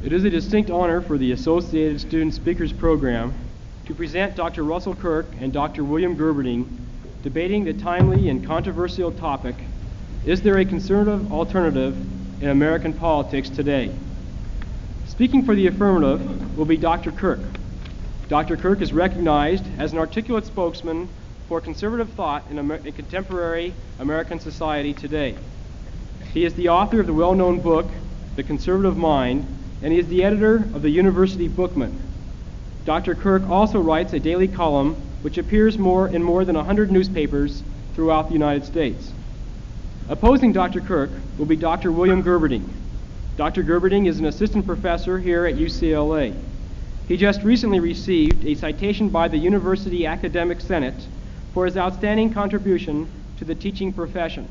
It is a distinct honor for the Associated Student Speakers Program to present Dr. Russell Kirk and Dr. William Gerberding debating the timely and controversial topic, "Is there a conservative alternative in American politics today?" Speaking for the affirmative will be Dr. Kirk. Dr. Kirk is recognized as an articulate spokesman for conservative thought in contemporary American society today. He is the author of the well-known book, The Conservative Mind, and he is the editor of the University Bookman. Dr. Kirk also writes a daily column which appears in more than 100 newspapers throughout the United States. Opposing Dr. Kirk will be Dr. William Gerberding. Dr. Gerberding is an assistant professor here at UCLA. He just recently received a citation by the University Academic Senate for his outstanding contribution to the teaching profession.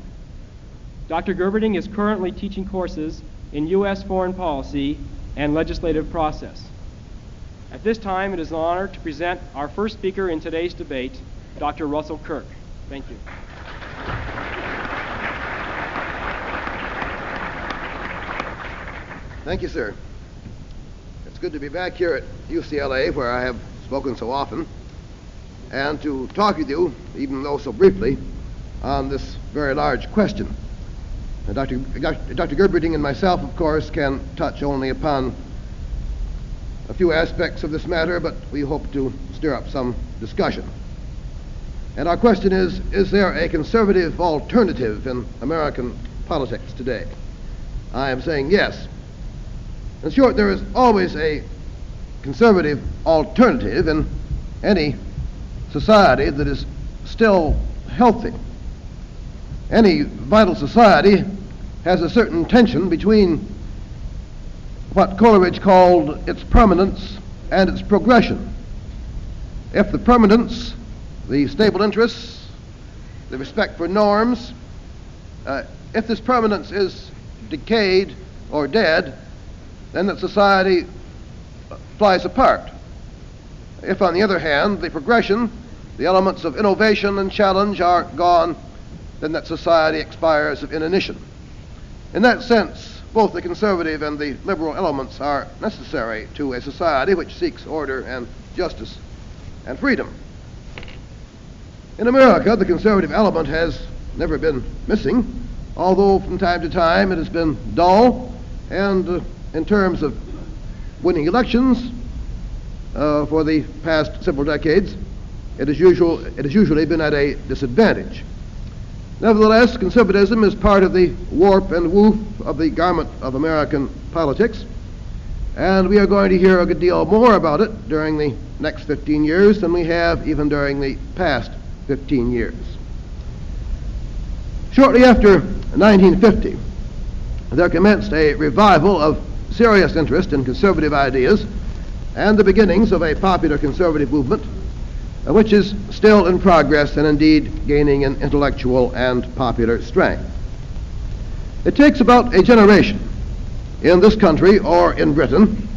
Dr. Gerberding is currently teaching courses in U.S. foreign policy and legislative process. At this time, it is an honor to present our first speaker in today's debate, Dr. Russell Kirk. Thank you. Thank you, sir. It's good to be back here at UCLA, where I have spoken so often, and to talk with you, even though so briefly, on this very large question. Dr. Gerberding and myself, of course, can touch only upon a few aspects of this matter, but we hope to stir up some discussion. And our question is there a conservative alternative in American politics today? I am saying yes. In short, there is always a conservative alternative in any society that is still healthy. Any vital society has a certain tension between what Coleridge called its permanence and its progression. If the permanence, the stable interests, the respect for norms, if this permanence is decayed or dead, then that society flies apart. If, on the other hand, the progression, the elements of innovation and challenge are gone, then that society expires of inanition. In that sense, both the conservative and the liberal elements are necessary to a society which seeks order and justice and freedom. In America, the conservative element has never been missing, although from time to time it has been dull, and in terms of winning elections for the past several decades, it has usually been at a disadvantage. Nevertheless, conservatism is part of the warp and woof of the garment of American politics, and we are going to hear a good deal more about it during the next 15 years than we have even during the past 15 years. Shortly after 1950, there commenced a revival of serious interest in conservative ideas and the beginnings of a popular conservative movement, which is still in progress and indeed gaining in intellectual and popular strength. It takes about a generation in this country or in Britain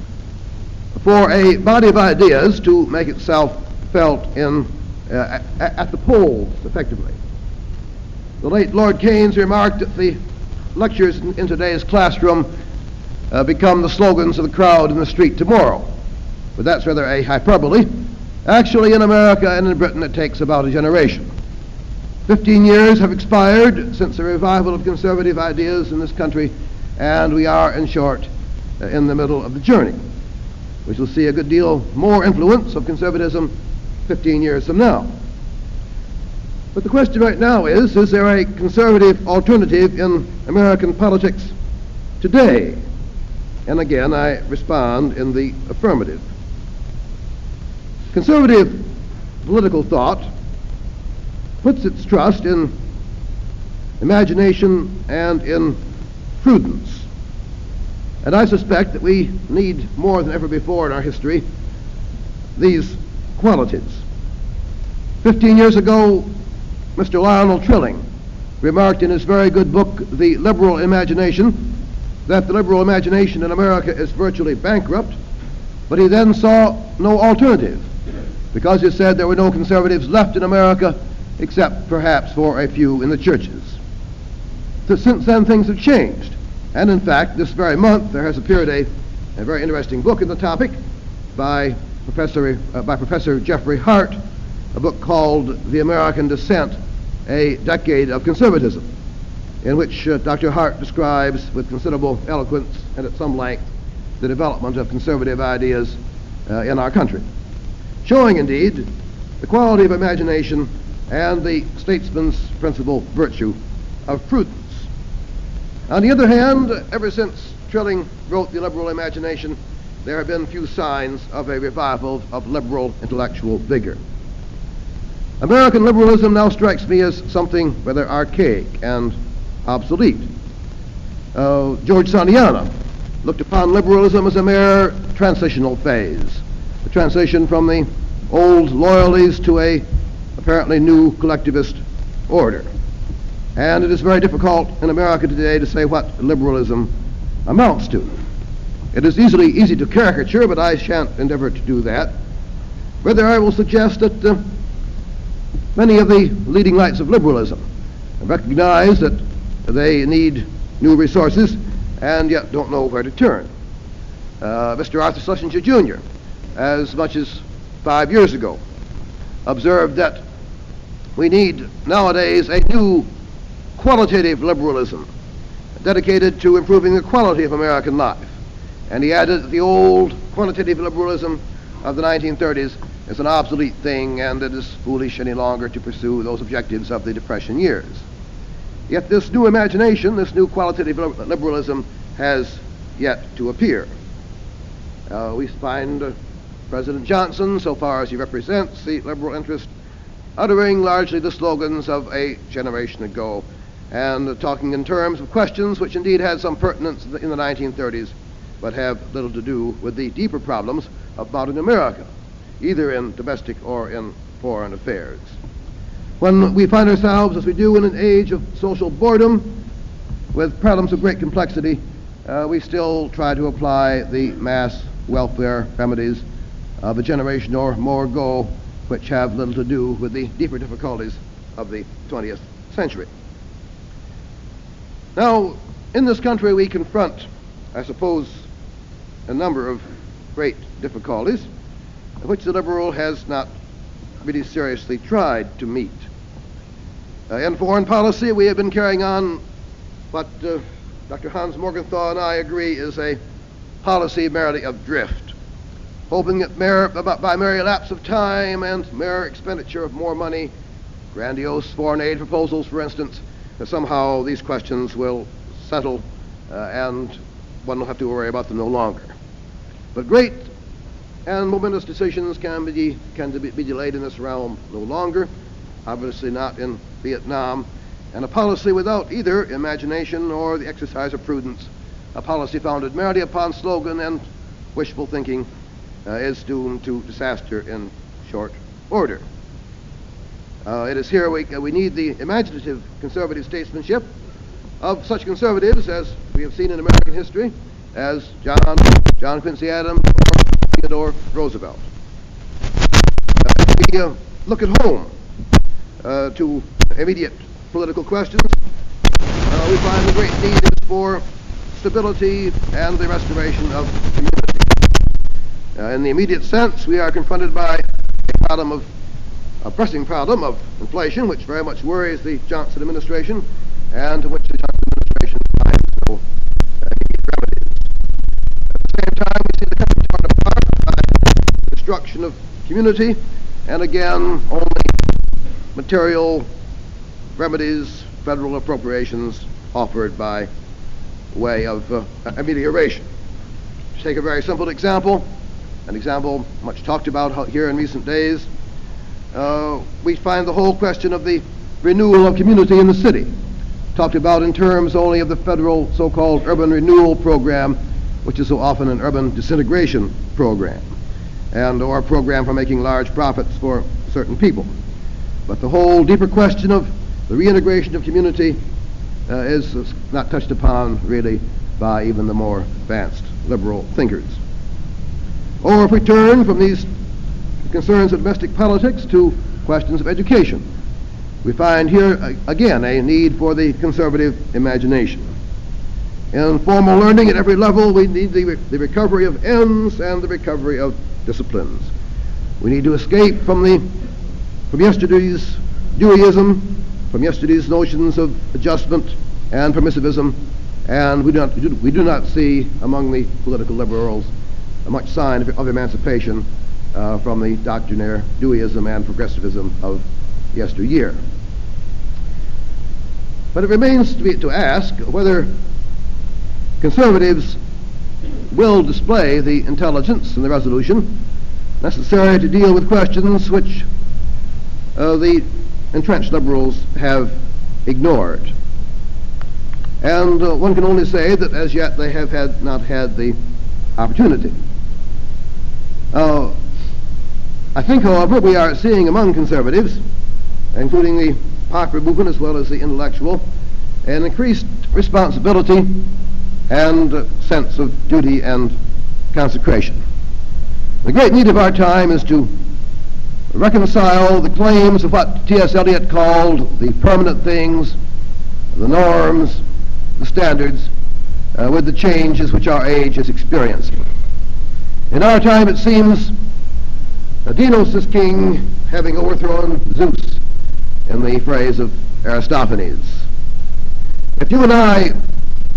for a body of ideas to make itself felt at the polls effectively. The late Lord Keynes remarked that the lectures in today's classroom become the slogans of the crowd in the street tomorrow. But that's rather a hyperbole. Actually, in America and in Britain, it takes about a generation. 15 years have expired since the revival of conservative ideas in this country, and we are, in short, in the middle of the journey. We shall see a good deal more influence of conservatism 15 years from now. But the question right now is there a conservative alternative in American politics today? And again, I respond in the affirmative. Conservative political thought puts its trust in imagination and in prudence. And I suspect that we need more than ever before in our history these qualities. 15 years ago, Mr. Lionel Trilling remarked in his very good book, The Liberal Imagination, that the liberal imagination in America is virtually bankrupt, but he then saw no alternative, because he said there were no conservatives left in America except perhaps for a few in the churches. So since then things have changed, and in fact this very month there has appeared a a very interesting book in the topic by Professor Jeffrey Hart, a book called The American Descent, A Decade of Conservatism, in which Dr. Hart describes with considerable eloquence and at some length the development of conservative ideas in our country, showing indeed the quality of imagination and the statesman's principal virtue of prudence. On the other hand, ever since Trilling wrote The Liberal Imagination, there have been few signs of a revival of liberal intellectual vigor. American liberalism now strikes me as something rather archaic and obsolete. George Santayana looked upon liberalism as a mere transitional phase, a transition from the old loyalties to a apparently new collectivist order. And it is very difficult in America today to say what liberalism amounts to. It is easy to caricature, but I shan't endeavor to do that. Rather, I will suggest that many of the leading lights of liberalism recognize that they need new resources and yet don't know where to turn. Mr. Arthur Schlesinger Jr., as much as 5 years ago, observed that we need nowadays a new qualitative liberalism dedicated to improving the quality of American life. And he added that the old quantitative liberalism of the 1930s is an obsolete thing, and it is foolish any longer to pursue those objectives of the Depression years. Yet this new imagination, this new qualitative liberalism has yet to appear. We find President Johnson, so far as he represents the liberal interest, uttering largely the slogans of a generation ago, and talking in terms of questions which indeed had some pertinence in the 1930s, but have little to do with the deeper problems of modern America, either in domestic or in foreign affairs. When we find ourselves, as we do, in an age of social boredom, with problems of great complexity, we still try to apply the mass welfare remedies of a generation or more ago, which have little to do with the deeper difficulties of the 20th century. Now, in this country we confront, I suppose, a number of great difficulties, which the liberal has not really seriously tried to meet. In foreign policy, we have been carrying on what Dr. Hans Morgenthau and I agree is a policy merely of drift, hoping that by mere lapse of time and mere expenditure of more money, grandiose foreign aid proposals, for instance, that somehow these questions will settle and one will have to worry about them no longer. But great and momentous decisions can be delayed in this realm no longer, obviously not in Vietnam, and a policy without either imagination or the exercise of prudence, a policy founded merely upon slogan and wishful thinking, is doomed to disaster in short order. It is here we need the imaginative conservative statesmanship of such conservatives as we have seen in American history as John Quincy Adams or Theodore Roosevelt. We look at home to immediate political questions. We find the great need is for stability and the restoration of community. In the immediate sense, we are confronted by a pressing problem of inflation, which very much worries the Johnson administration, and to which the Johnson administration finds no immediate remedies. At the same time, we see the country torn apart by destruction of community, and again, only material remedies, federal appropriations offered by way of amelioration. To take a very simple example, an example much talked about here in recent days, we find the whole question of the renewal of community in the city talked about in terms only of the federal so-called urban renewal program, which is so often an urban disintegration program, or a program for making large profits for certain people. But the whole deeper question of the reintegration of community is not touched upon really by even the more advanced liberal thinkers. Or if we turn from these concerns of domestic politics to questions of education, we find here again a need for the conservative imagination. In formal learning at every level, we need the recovery of ends and the recovery of disciplines. We need to escape from yesterday's Deweyism, from yesterday's notions of adjustment and permissivism, and we do not see among the political liberals much sign of emancipation from the doctrinaire Deweyism and progressivism of yesteryear. But it remains to ask whether conservatives will display the intelligence and the resolution necessary to deal with questions which the entrenched liberals have ignored. And one can only say that as yet they have not had the opportunity. I think, however, we are seeing among conservatives, including the popular movement as well as the intellectual, an increased responsibility and sense of duty and consecration. The great need of our time is to reconcile the claims of what T.S. Eliot called the permanent things, the norms, the standards, with the changes which our age is experiencing. In our time, it seems, Dinos is king, having overthrown Zeus, in the phrase of Aristophanes. If you and I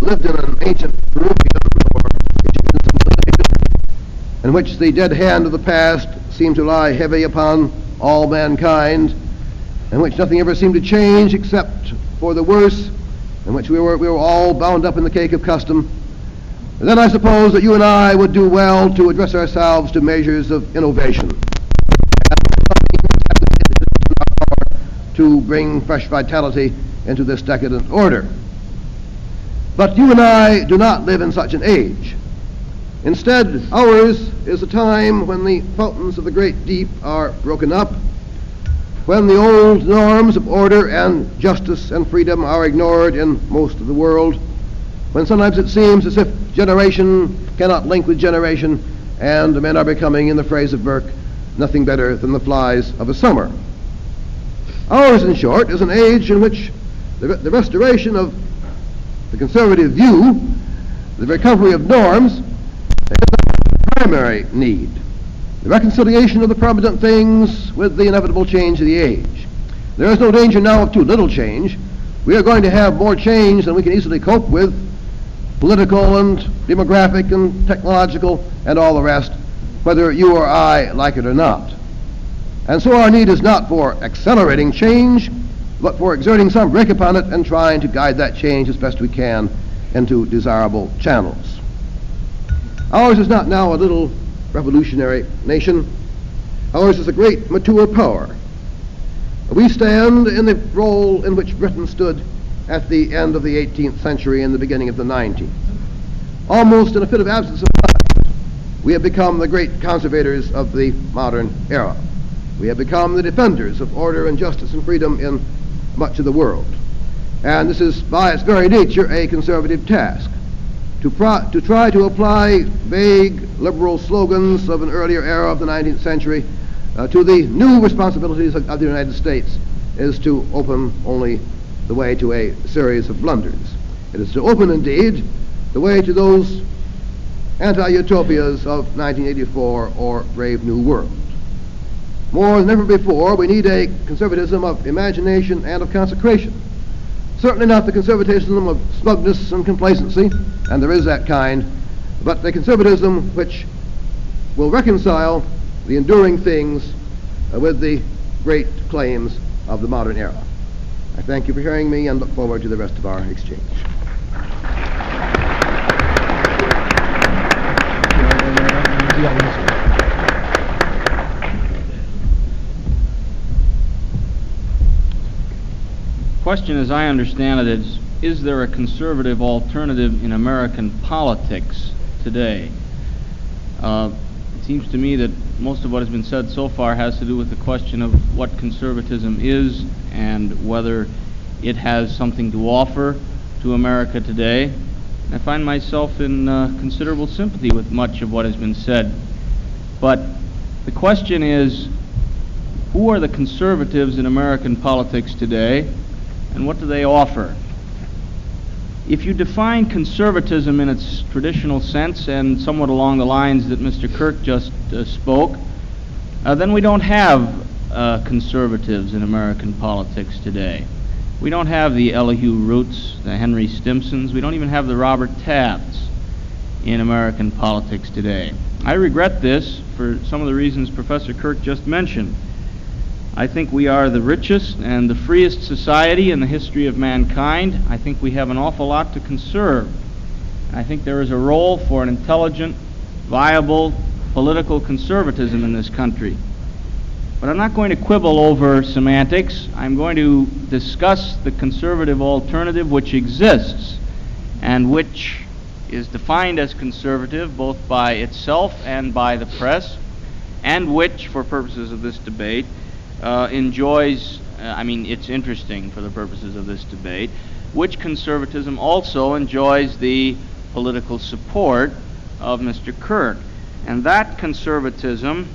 lived in an ancient Peruvian or Egyptian civilization in which the dead hand of the past seemed to lie heavy upon all mankind, in which nothing ever seemed to change except for the worse, in which we were all bound up in the cake of custom, then I suppose that you and I would do well to address ourselves to measures of innovation to bring fresh vitality into this decadent order. But you and I do not live in such an age. Instead, ours is a time when the fountains of the great deep are broken up, when the old norms of order and justice and freedom are ignored in most of the world, when sometimes it seems as if generation cannot link with generation, and men are becoming, in the phrase of Burke, nothing better than the flies of a summer. Ours, in short, is an age in which the restoration of the conservative view, the recovery of norms, is a primary need. The reconciliation of the permanent things with the inevitable change of the age. There is no danger now of too little change. We are going to have more change than we can easily cope with, political and demographic and technological and all the rest, whether you or I like it or not. And so our need is not for accelerating change, but for exerting some brake upon it and trying to guide that change as best we can into desirable channels. Ours is not now a little revolutionary nation. Ours is a great mature power. We stand in the role in which Britain stood at the end of the 18th century and the beginning of the 19th. Almost in a fit of absence of mind, we have become the great conservators of the modern era. We have become the defenders of order and justice and freedom in much of the world. And this is, by its very nature, a conservative task. To try to apply vague liberal slogans of an earlier era of the 19th century to the new responsibilities of the United States is to open only the way to a series of blunders. It is to open, indeed, the way to those anti-utopias of 1984 or Brave New World. More than ever before, we need a conservatism of imagination and of consecration. Certainly not the conservatism of smugness and complacency, and there is that kind, but the conservatism which will reconcile the enduring things with the great claims of the modern era. I thank you for hearing me and look forward to the rest of our exchange. Question, as I understand it, is there a conservative alternative in American politics today? It seems to me that most of what has been said so far has to do with the question of what conservatism is and whether it has something to offer to America today. I find myself in considerable sympathy with much of what has been said. But the question is, who are the conservatives in American politics today, and what do they offer? If you define conservatism in its traditional sense and somewhat along the lines that Mr. Kirk just spoke, then we don't have conservatives in American politics today. We don't have the Elihu Roots, the Henry Stimsons. We don't even have the Robert Tafts in American politics today. I regret this for some of the reasons Professor Kirk just mentioned. I think we are the richest and the freest society in the history of mankind. I think we have an awful lot to conserve. I think there is a role for an intelligent, viable political conservatism in this country. But I'm not going to quibble over semantics. I'm going to discuss the conservative alternative which exists and which is defined as conservative both by itself and by the press, and which, for purposes of this debate, it's interesting for the purposes of this debate, which conservatism also enjoys the political support of Mr. Kirk. And that conservatism,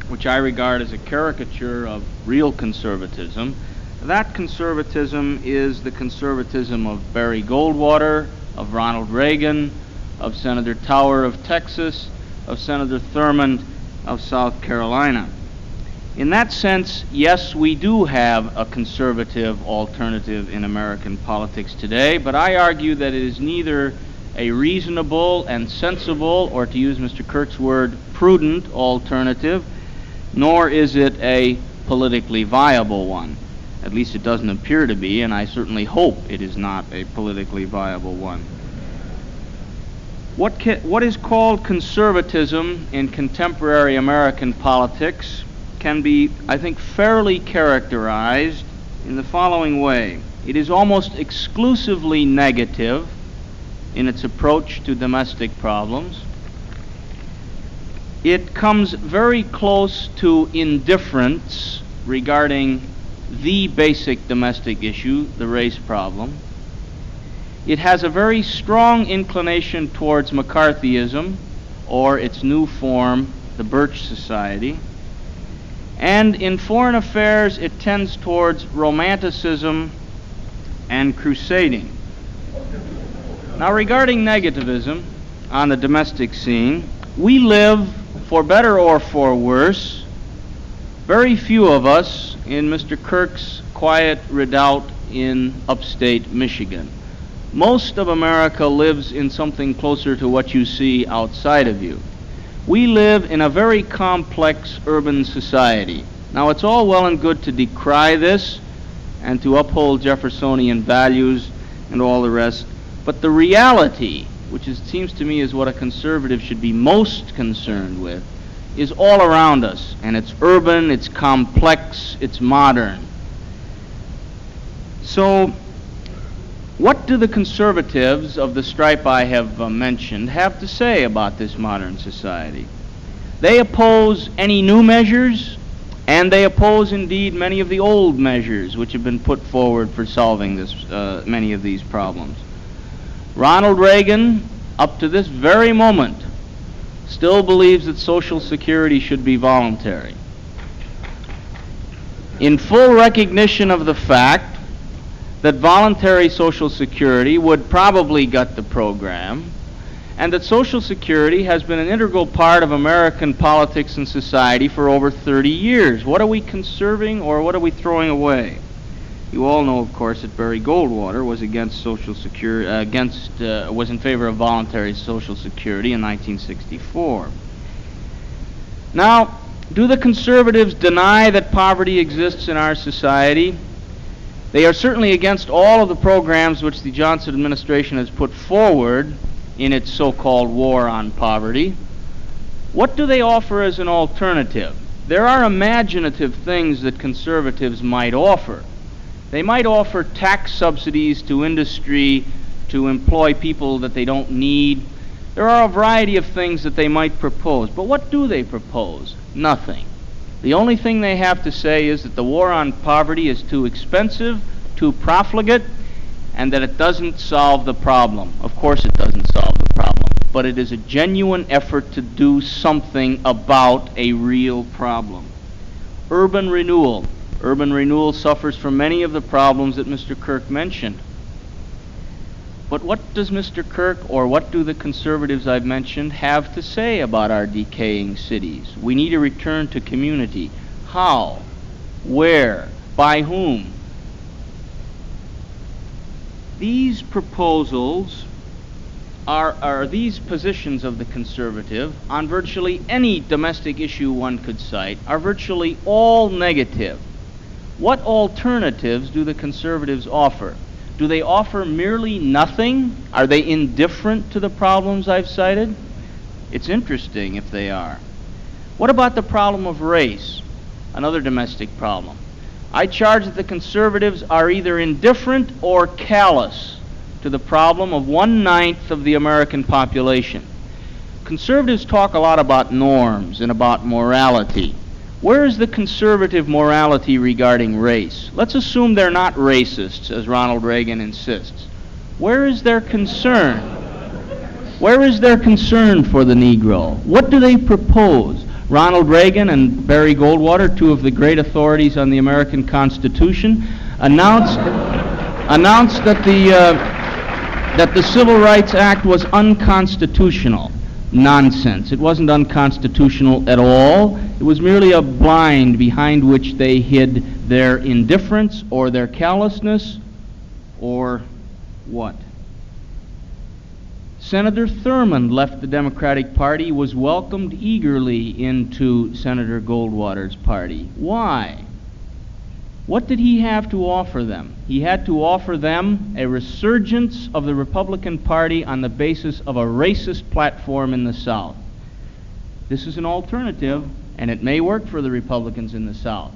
which I regard as a caricature of real conservatism, that conservatism is the conservatism of Barry Goldwater, of Ronald Reagan, of Senator Tower of Texas, of Senator Thurmond of South Carolina. In that sense, yes, we do have a conservative alternative in American politics today, but I argue that it is neither a reasonable and sensible, or to use Mr. Kirk's word, prudent alternative, nor is it a politically viable one. At least it doesn't appear to be, and I certainly hope it is not a politically viable one. What is called conservatism in contemporary American politics can be, I think, fairly characterized in the following way. It is almost exclusively negative in its approach to domestic problems. It comes very close to indifference regarding the basic domestic issue, the race problem. It has a very strong inclination towards McCarthyism, or its new form, the Birch Society. And in foreign affairs, it tends towards romanticism and crusading. Now, regarding negativism on the domestic scene, we live, for better or for worse, very few of us in Mr. Kirk's quiet redoubt in upstate Michigan. Most of America lives in something closer to what you see outside of you. We live in a very complex urban society. Now, it's all well and good to decry this and to uphold Jeffersonian values and all the rest, but the reality, which seems to me is what a conservative should be most concerned with, is all around us, and it's urban, it's complex, it's modern. So, what do the conservatives of the stripe I have mentioned have to say about this modern society? They oppose any new measures, and they oppose indeed many of the old measures which have been put forward for solving many of these problems. Ronald Reagan, up to this very moment, still believes that Social Security should be voluntary, in full recognition of the fact that voluntary Social Security would probably gut the program, and that Social Security has been an integral part of American politics and society for over 30 years. What are we conserving, or what are we throwing away? You all know, of course, that Barry Goldwater was against Social Security, was in favor of voluntary Social Security in 1964. Now, do the conservatives deny that poverty exists in our society? They are certainly against all of the programs which the Johnson administration has put forward in its so-called war on poverty. What do they offer as an alternative? There are imaginative things that conservatives might offer. They might offer tax subsidies to industry to employ people that they don't need. There are a variety of things that they might propose. But what do they propose? Nothing. The only thing they have to say is that the war on poverty is too expensive, too profligate, and that it doesn't solve the problem. Of course it doesn't solve the problem, but it is a genuine effort to do something about a real problem. Urban renewal. Urban renewal suffers from many of the problems that Mr. Kirk mentioned. But what does Mr. Kirk, or what do the conservatives I've mentioned have to say about our decaying cities? We need a return to community. How? Where? By whom? These proposals are these positions of the conservative on virtually any domestic issue one could cite are virtually all negative. What alternatives do the conservatives offer? Do they offer merely nothing? Are they indifferent to the problems I've cited? It's interesting if they are. What about the problem of race? Another domestic problem. I charge that the conservatives are either indifferent or callous to the problem of 1/9 of the American population. Conservatives talk a lot about norms and about morality. Where is the conservative morality regarding race? Let's assume they're not racists, as Ronald Reagan insists. Where is their concern? Where is their concern for the Negro? What do they propose? Ronald Reagan and Barry Goldwater, two of the great authorities on the American Constitution, announced that the Civil Rights Act was unconstitutional. Nonsense. It wasn't unconstitutional at all. It was merely a blind behind which they hid their indifference or their callousness or what? Senator Thurmond left the Democratic Party, was welcomed eagerly into Senator Goldwater's party. Why? What did he have to offer them? He had to offer them a resurgence of the Republican Party on the basis of a racist platform in the South. This is an alternative, and it may work for the Republicans in the South,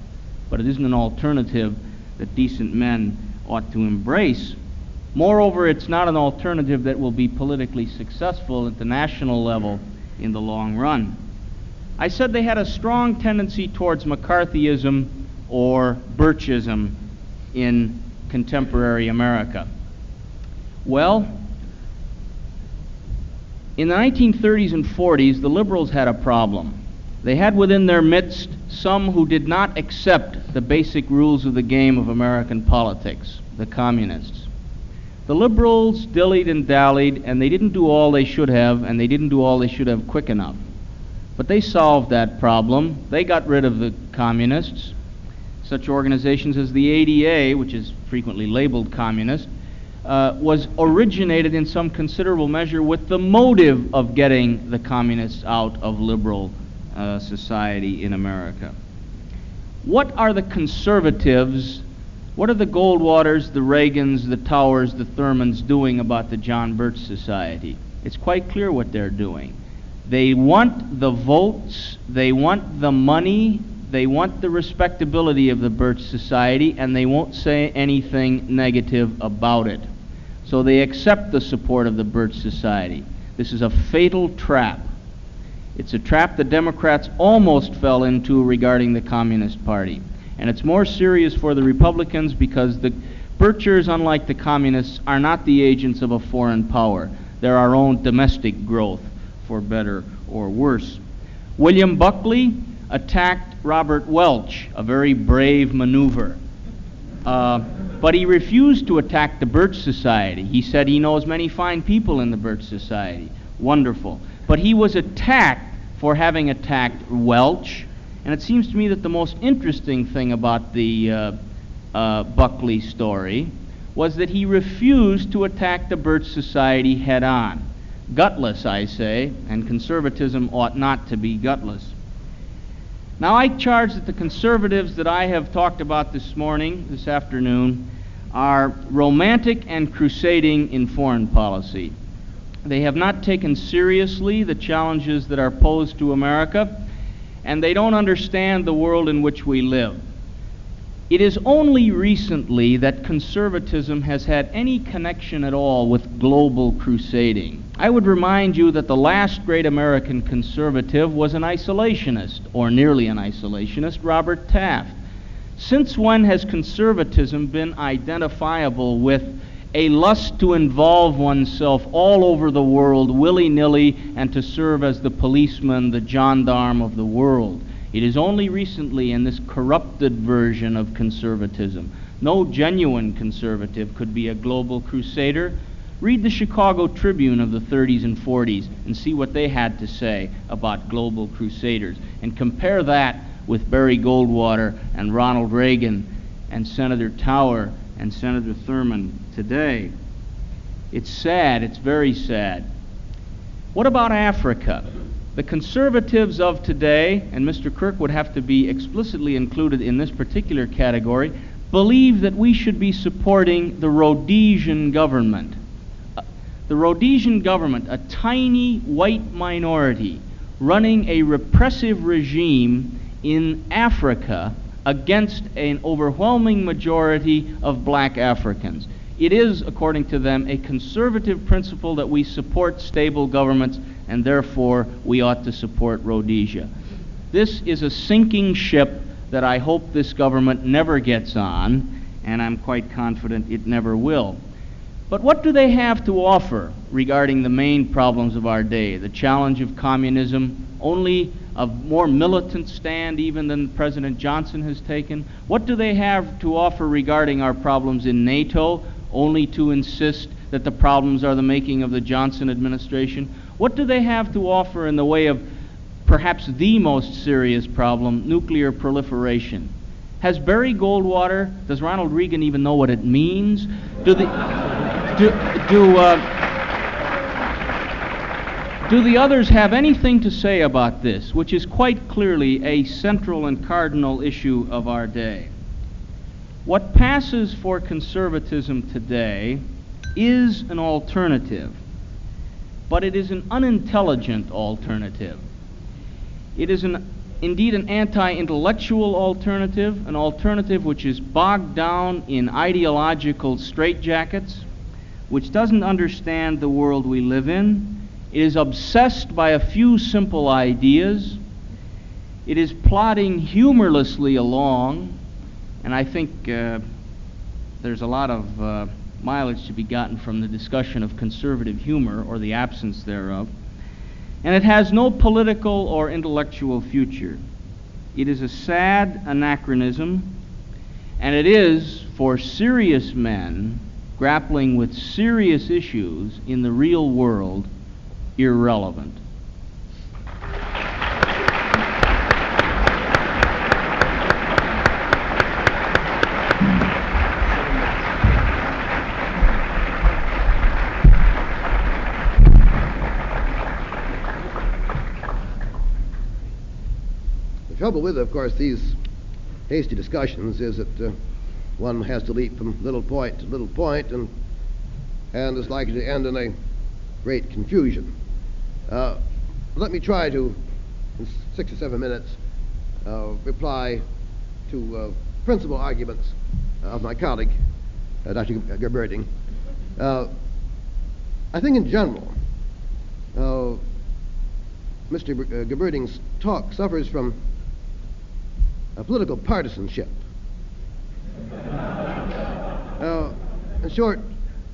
but it isn't an alternative that decent men ought to embrace. Moreover, it's not an alternative that will be politically successful at the national level in the long run. I said they had a strong tendency towards McCarthyism or Birchism in contemporary America. Well, in the 1930s and 40s, the liberals had a problem. They had within their midst some who did not accept the basic rules of the game of American politics, the communists. The liberals dillied and dallied, and they didn't do all they should have, and they didn't do all they should have quick enough. But they solved that problem. They got rid of the communists. Such organizations as the ADA, which is frequently labeled communist, was originated in some considerable measure with the motive of getting the communists out of liberal society in America. What are the conservatives, what are the Goldwaters, the Reagans, the Towers, the Thurmans doing about the John Birch Society? It's quite clear what they're doing. They want the votes, they want the money, they want the respectability of the Birch Society, and they won't say anything negative about it. So they accept the support of the Birch Society. This is a fatal trap. It's a trap the Democrats almost fell into regarding the Communist Party. And it's more serious for the Republicans because the Birchers, unlike the Communists, are not the agents of a foreign power. They're our own domestic growth, for better or worse. William Buckley attacked Robert Welch, a very brave maneuver. But he refused to attack the Birch Society. He said he knows many fine people in the Birch Society. Wonderful. But he was attacked for having attacked Welch. And it seems to me that the most interesting thing about the Buckley story was that he refused to attack the Birch Society head on. Gutless, I say, and conservatism ought not to be gutless. Now, I charge that the conservatives that I have talked about this afternoon, are romantic and crusading in foreign policy. They have not taken seriously the challenges that are posed to America, and they don't understand the world in which we live. It is only recently that conservatism has had any connection at all with global crusading. I would remind you that the last great American conservative was an isolationist, or nearly an isolationist, Robert Taft. Since when has conservatism been identifiable with a lust to involve oneself all over the world willy-nilly and to serve as the policeman, the gendarme of the world? It is only recently in this corrupted version of conservatism. No genuine conservative could be a global crusader, Read the Chicago Tribune of the 30s and 40s and see what they had to say about global crusaders. And compare that with Barry Goldwater and Ronald Reagan and Senator Tower and Senator Thurman today. It's sad. It's very sad. What about Africa? The conservatives of today, and Mr. Kirk would have to be explicitly included in this particular category, believe that we should be supporting the Rhodesian government. The Rhodesian government, a tiny white minority running a repressive regime in Africa against an overwhelming majority of black Africans. It is, according to them, a conservative principle that we support stable governments, and therefore we ought to support Rhodesia. This is a sinking ship that I hope this government never gets on, and I'm quite confident it never will. But what do they have to offer regarding the main problems of our day? The challenge of communism, only a more militant stand even than President Johnson has taken? What do they have to offer regarding our problems in NATO, only to insist that the problems are the making of the Johnson administration? What do they have to offer in the way of perhaps the most serious problem, nuclear proliferation? Has Barry Goldwater, does Ronald Reagan even know what it means? Do the others have anything to say about this, which is quite clearly a central and cardinal issue of our day? What passes for conservatism today is an alternative, but it is an unintelligent alternative. It is indeed an anti-intellectual alternative, an alternative which is bogged down in ideological straitjackets, which doesn't understand the world we live in. It is obsessed by a few simple ideas. It is plodding humorlessly along, and I think there's a lot of mileage to be gotten from the discussion of conservative humor, or the absence thereof. And it has no political or intellectual future. It is a sad anachronism, and it is, for serious men grappling with serious issues in the real world, irrelevant. The trouble with, of course, these hasty discussions is that one has to leap from little point to little point, and is likely to end in a great confusion. Let me try to, in 6 or 7 minutes, reply to principal arguments of my colleague, Dr. Gerberding. I think in general, Mr. Gerberding's talk suffers from a political partisanship. In short,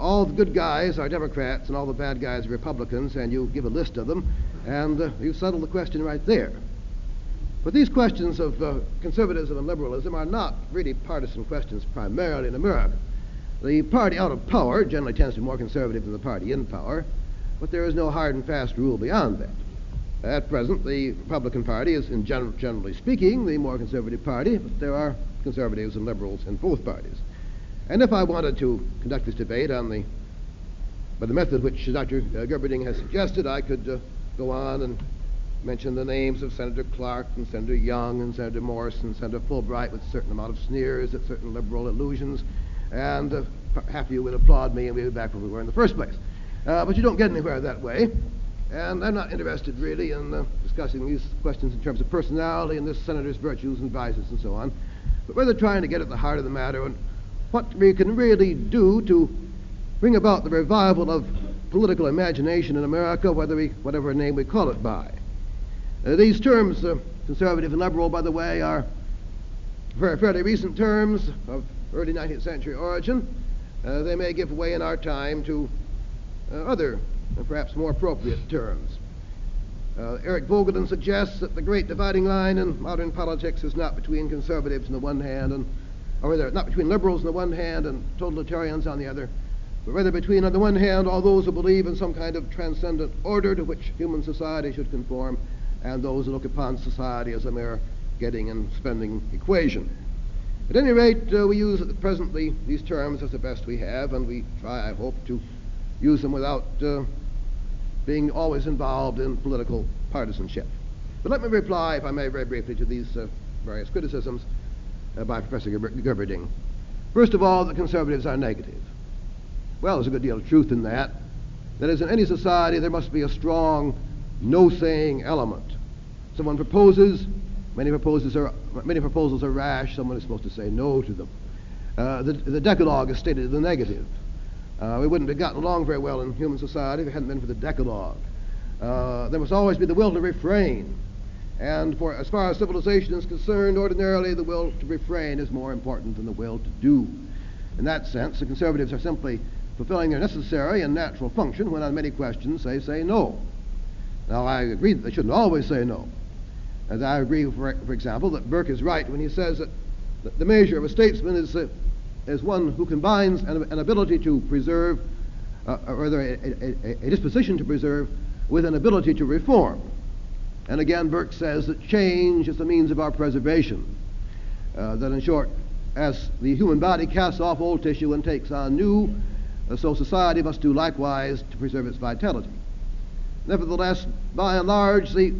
all the good guys are Democrats and all the bad guys are Republicans, and you give a list of them, and you settle the question right there. But these questions of conservatism and liberalism are not really partisan questions primarily in America. The party out of power generally tends to be more conservative than the party in power, but there is no hard and fast rule beyond that. At present, the Republican Party is, generally speaking, the more conservative party, but there are conservatives and liberals in both parties. And if I wanted to conduct this debate by the method which Dr. Gerberding has suggested, I could go on and mention the names of Senator Clark and Senator Young and Senator Morse and Senator Fulbright with a certain amount of sneers at certain liberal allusions, and half of you would applaud me and we'd be back where we were in the first place. But you don't get anywhere that way, and I'm not interested really in discussing these questions in terms of personality and this senator's virtues and vices and so on, but rather trying to get at the heart of the matter and what we can really do to bring about the revival of political imagination in America, whatever name we call it by. These terms, conservative and liberal, by the way, are fairly recent terms of early 19th century origin. They may give way in our time to other and perhaps more appropriate terms. Eric Vogelin suggests that the great dividing line in modern politics is not between conservatives on the one hand, or rather, not between liberals on the one hand and totalitarians on the other, but rather between, on the one hand, all those who believe in some kind of transcendent order to which human society should conform, and those who look upon society as a mere getting and spending equation. At any rate, we use presently these terms as the best we have, and we try, I hope, to use them without being always involved in political partisanship. But let me reply, if I may, very briefly to these various criticisms by Professor Gerberding. First of all, the conservatives are negative. Well, there's a good deal of truth in that. That is, in any society, there must be a strong no-saying element. Someone proposes, many proposals are rash, someone is supposed to say no to them. The Decalogue is stated in the negative. We wouldn't have gotten along very well in human society if it hadn't been for the Decalogue. There must always be the will to refrain. And as far as civilization is concerned, ordinarily the will to refrain is more important than the will to do. In that sense, the conservatives are simply fulfilling their necessary and natural function when on many questions they say no. Now, I agree that they shouldn't always say no. As I agree, for example, that Burke is right when he says that the measure of a statesman is one who combines an ability to preserve, or rather a disposition to preserve, with an ability to reform. And again, Burke says that change is the means of our preservation. That in short, as the human body casts off old tissue and takes on new, so society must do likewise to preserve its vitality. Nevertheless, by and large, the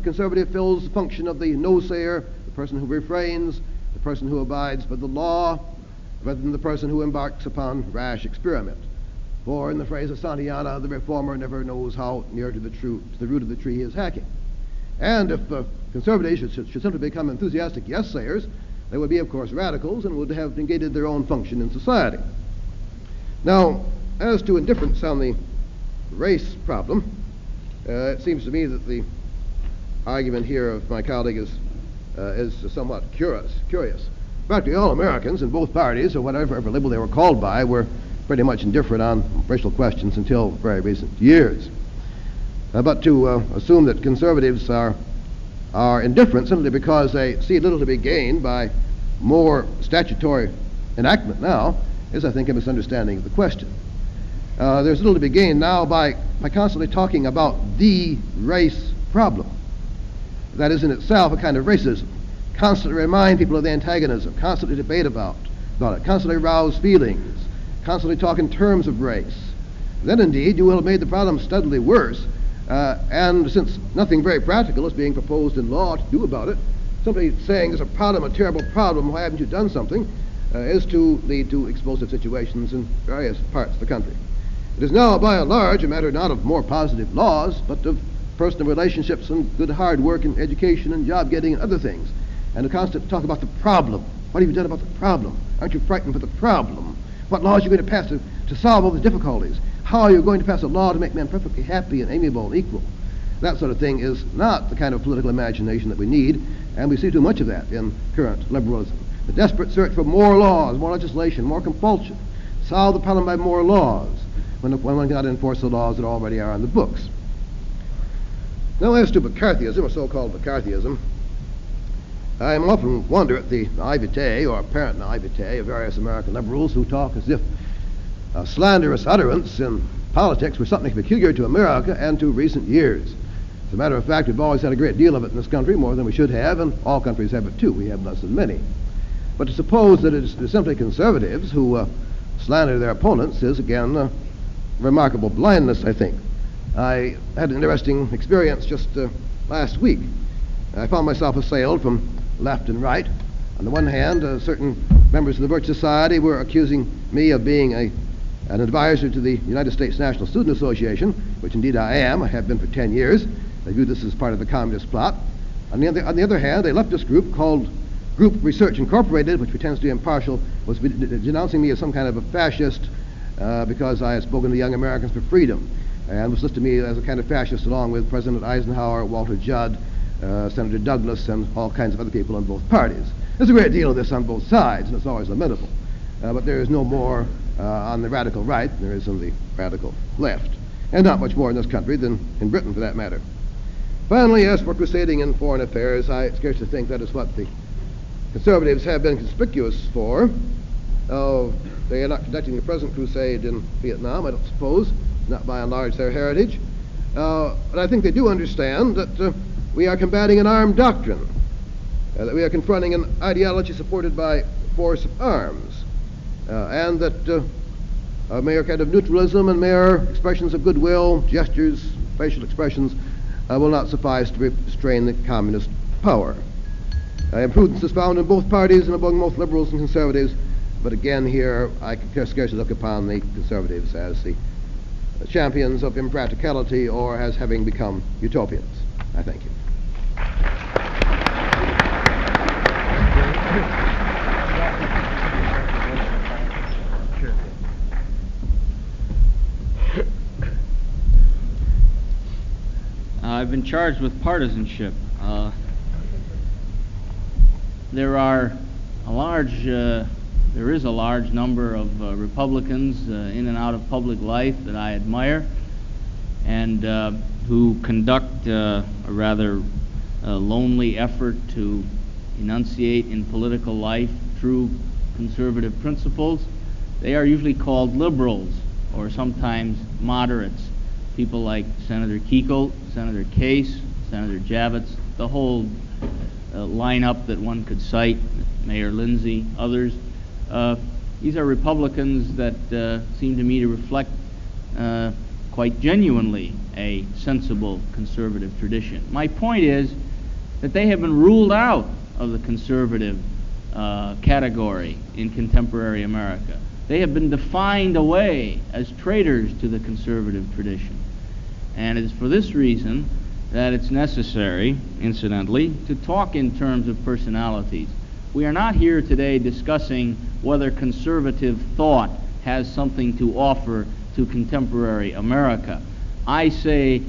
conservative fills the function of the no-sayer, the person who refrains, the person who abides by the law, rather than the person who embarks upon rash experiment. For, in the phrase of Santayana, the reformer never knows how near to the root of the tree he is hacking. And if conservatives should simply become enthusiastic yes-sayers, they would be, of course, radicals and would have negated their own function in society. Now, as to indifference on the race problem, it seems to me that the argument here of my colleague is somewhat curious. Practically all Americans in both parties, or whatever label they were called by, were pretty much indifferent on racial questions until very recent years. But to assume that conservatives are indifferent simply because they see little to be gained by more statutory enactment now is, I think, a misunderstanding of the question. There's little to be gained now by constantly talking about the race problem. That is in itself a kind of racism. Constantly remind people of the antagonism, constantly debate about it, constantly rouse feelings, constantly talk in terms of race. Then indeed you will have made the problem steadily worse. And since nothing very practical is being proposed in law to do about it, simply saying there's a problem, a terrible problem, why haven't you done something, is to lead to explosive situations in various parts of the country. It is now, by and large, a matter not of more positive laws, but of personal relationships and good hard work and education and job getting and other things. And to constantly talk about the problem. What have you done about the problem? Aren't you frightened for the problem? What laws are you going to pass to solve all the difficulties? How are you going to pass a law to make men perfectly happy and amiable and equal? That sort of thing is not the kind of political imagination that we need, and we see too much of that in current liberalism. The desperate search for more laws, more legislation, more compulsion. Solve the problem by more laws, when one cannot enforce the laws that already are on the books. Now, as to McCarthyism, or so-called McCarthyism, I often wonder at the naivete, or apparent naivete, of various American liberals who talk as if slanderous utterance in politics were something peculiar to America and to recent years. As a matter of fact, we've always had a great deal of it in this country, more than we should have, and all countries have it too. We have less than many. But to suppose that it's simply conservatives who slander their opponents is, again, a remarkable blindness, I think. I had an interesting experience just last week. I found myself assailed from left and right. On the one hand, certain members of the Birch Society were accusing me of being an advisor to the United States National Student Association, which indeed I am. I have been for 10 years. They view this as part of the communist plot. On the other hand, a leftist group called Group Research Incorporated, which pretends to be impartial, was denouncing me as some kind of a fascist because I had spoken to young Americans for freedom, and was listed me as a kind of fascist along with President Eisenhower, Walter Judd, Senator Douglas, and all kinds of other people in both parties. There's a great deal of this on both sides, and it's always lamentable. But there is no more on the radical right than there is on the radical left, and not much more in this country than in Britain, for that matter. Finally, as for crusading in foreign affairs, I scarcely think that is what the conservatives have been conspicuous for. They are not conducting the present crusade in Vietnam, I don't suppose, not by and large their heritage. But I think they do understand that we are combating an armed doctrine, that we are confronting an ideology supported by force of arms, and that mere kind of neutralism and mere expressions of goodwill, gestures, facial expressions, will not suffice to restrain the communist power. Imprudence is found in both parties and among both liberals and conservatives, but again here I can scarcely look upon the conservatives as the champions of impracticality or as having become utopians. I thank you. I've been charged with partisanship. There is a large number of Republicans in and out of public life that I admire and who conduct a rather lonely effort to enunciate in political life true conservative principles. They are usually called liberals or sometimes moderates. People like Senator Kuechel, Senator Case, Senator Javits, the whole lineup that one could cite, Mayor Lindsay, others. These are Republicans that seem to me to reflect quite genuinely a sensible conservative tradition. My point is that they have been ruled out of the conservative category in contemporary America. They have been defined away as traitors to the conservative tradition. And it is for this reason that it's necessary, incidentally, to talk in terms of personalities. We are not here today discussing whether conservative thought has something to offer to contemporary America. I say,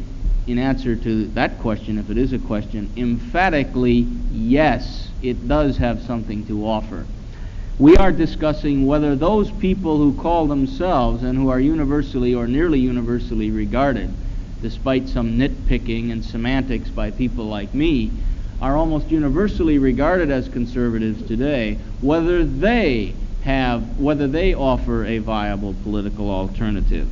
in answer to that question, if it is a question, emphatically, yes, it does have something to offer. We are discussing whether those people who call themselves and who are universally or nearly universally regarded, despite some nitpicking and semantics by people like me, are almost universally regarded as conservatives today, whether they offer a viable political alternative.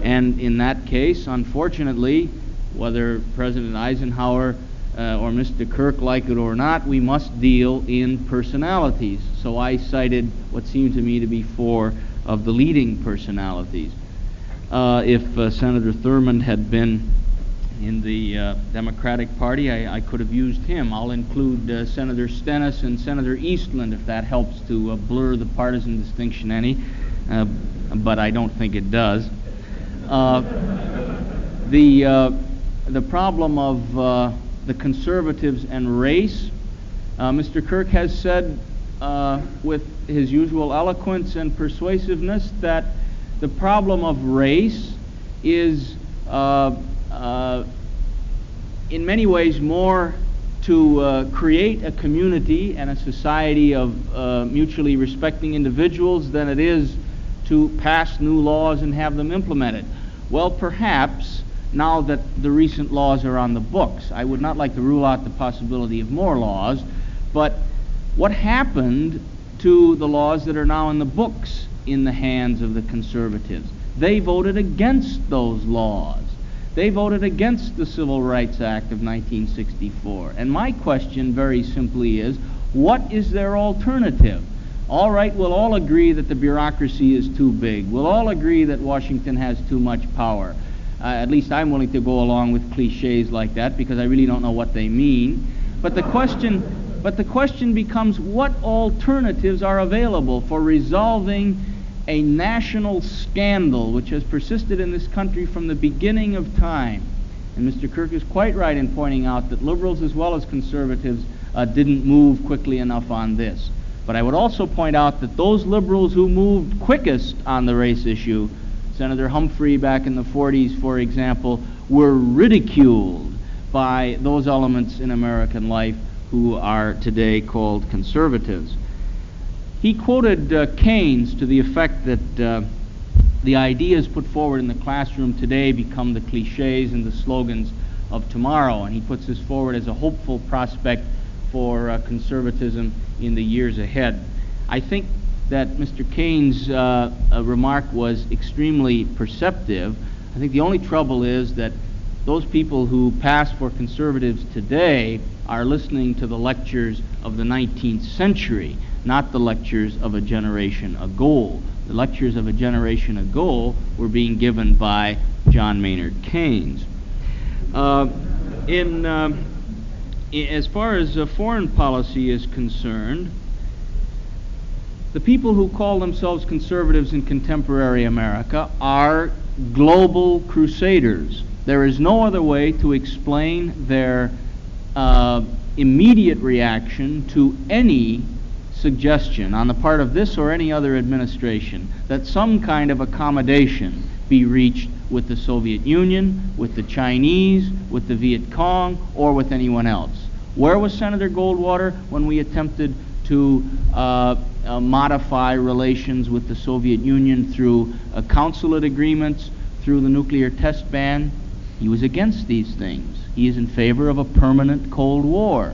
And in that case, unfortunately, whether President Eisenhower or Mr. Kirk like it or not, we must deal in personalities. So I cited what seemed to me to be 4 of the leading personalities. If Senator Thurmond had been in the Democratic Party, I could have used him. I'll include Senator Stennis and Senator Eastland if that helps to blur the partisan distinction any, but I don't think it does. The problem of the conservatives and race, Mr. Kirk has said with his usual eloquence and persuasiveness that the problem of race is in many ways more to create a community and a society of mutually respecting individuals than it is to pass new laws and have them implemented. Well, perhaps now that the recent laws are on the books, I would not like to rule out the possibility of more laws, but what happened to the laws that are now in the books in the hands of the conservatives? They voted against those laws. They voted against the Civil Rights Act of 1964. And my question very simply is, what is their alternative? All right, we'll all agree that the bureaucracy is too big. We'll all agree that Washington has too much power. At least I'm willing to go along with cliches like that because I really don't know what they mean. But the question becomes, what alternatives are available for resolving a national scandal which has persisted in this country from the beginning of time? And Mr. Kirk is quite right in pointing out that liberals as well as conservatives didn't move quickly enough on this. But I would also point out that those liberals who moved quickest on the race issue, Senator Humphrey back in the 40s, for example, were ridiculed by those elements in American life who are today called conservatives. He quoted Keynes to the effect that the ideas put forward in the classroom today become the cliches and the slogans of tomorrow, and he puts this forward as a hopeful prospect for conservatism in the years ahead. I think that Mr. Keynes' remark was extremely perceptive. I think the only trouble is that those people who pass for conservatives today are listening to the lectures of the 19th century, not the lectures of a generation ago. The lectures of a generation ago were being given by John Maynard Keynes. As far as foreign policy is concerned, the people who call themselves conservatives in contemporary America are global crusaders. There is no other way to explain their immediate reaction to any suggestion on the part of this or any other administration that some kind of accommodation be reached with the Soviet Union, with the Chinese, with the Viet Cong, or with anyone else. Where was Senator Goldwater when we attempted to modify relations with the Soviet Union through consulate agreements, through the nuclear test ban? He was against these things. He is in favor of a permanent Cold War.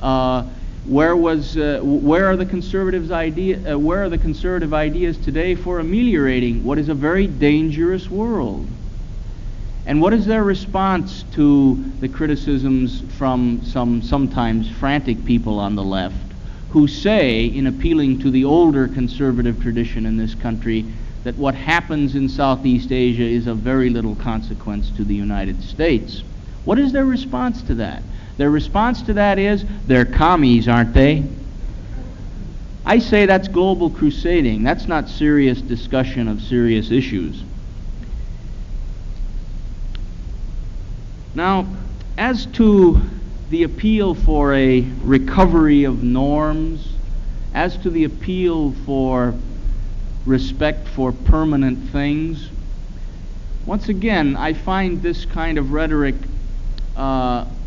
Where are the conservative ideas today for ameliorating what is a very dangerous world? And what is their response to the criticisms from some sometimes frantic people on the left who say, in appealing to the older conservative tradition in this country, that what happens in Southeast Asia is of very little consequence to the United States? What is their response to that? Their response to that is, they're commies, aren't they? I say that's global crusading. That's not serious discussion of serious issues. Now, as to the appeal for a recovery of norms, as to the appeal for respect for permanent things, once again, I find this kind of rhetoric,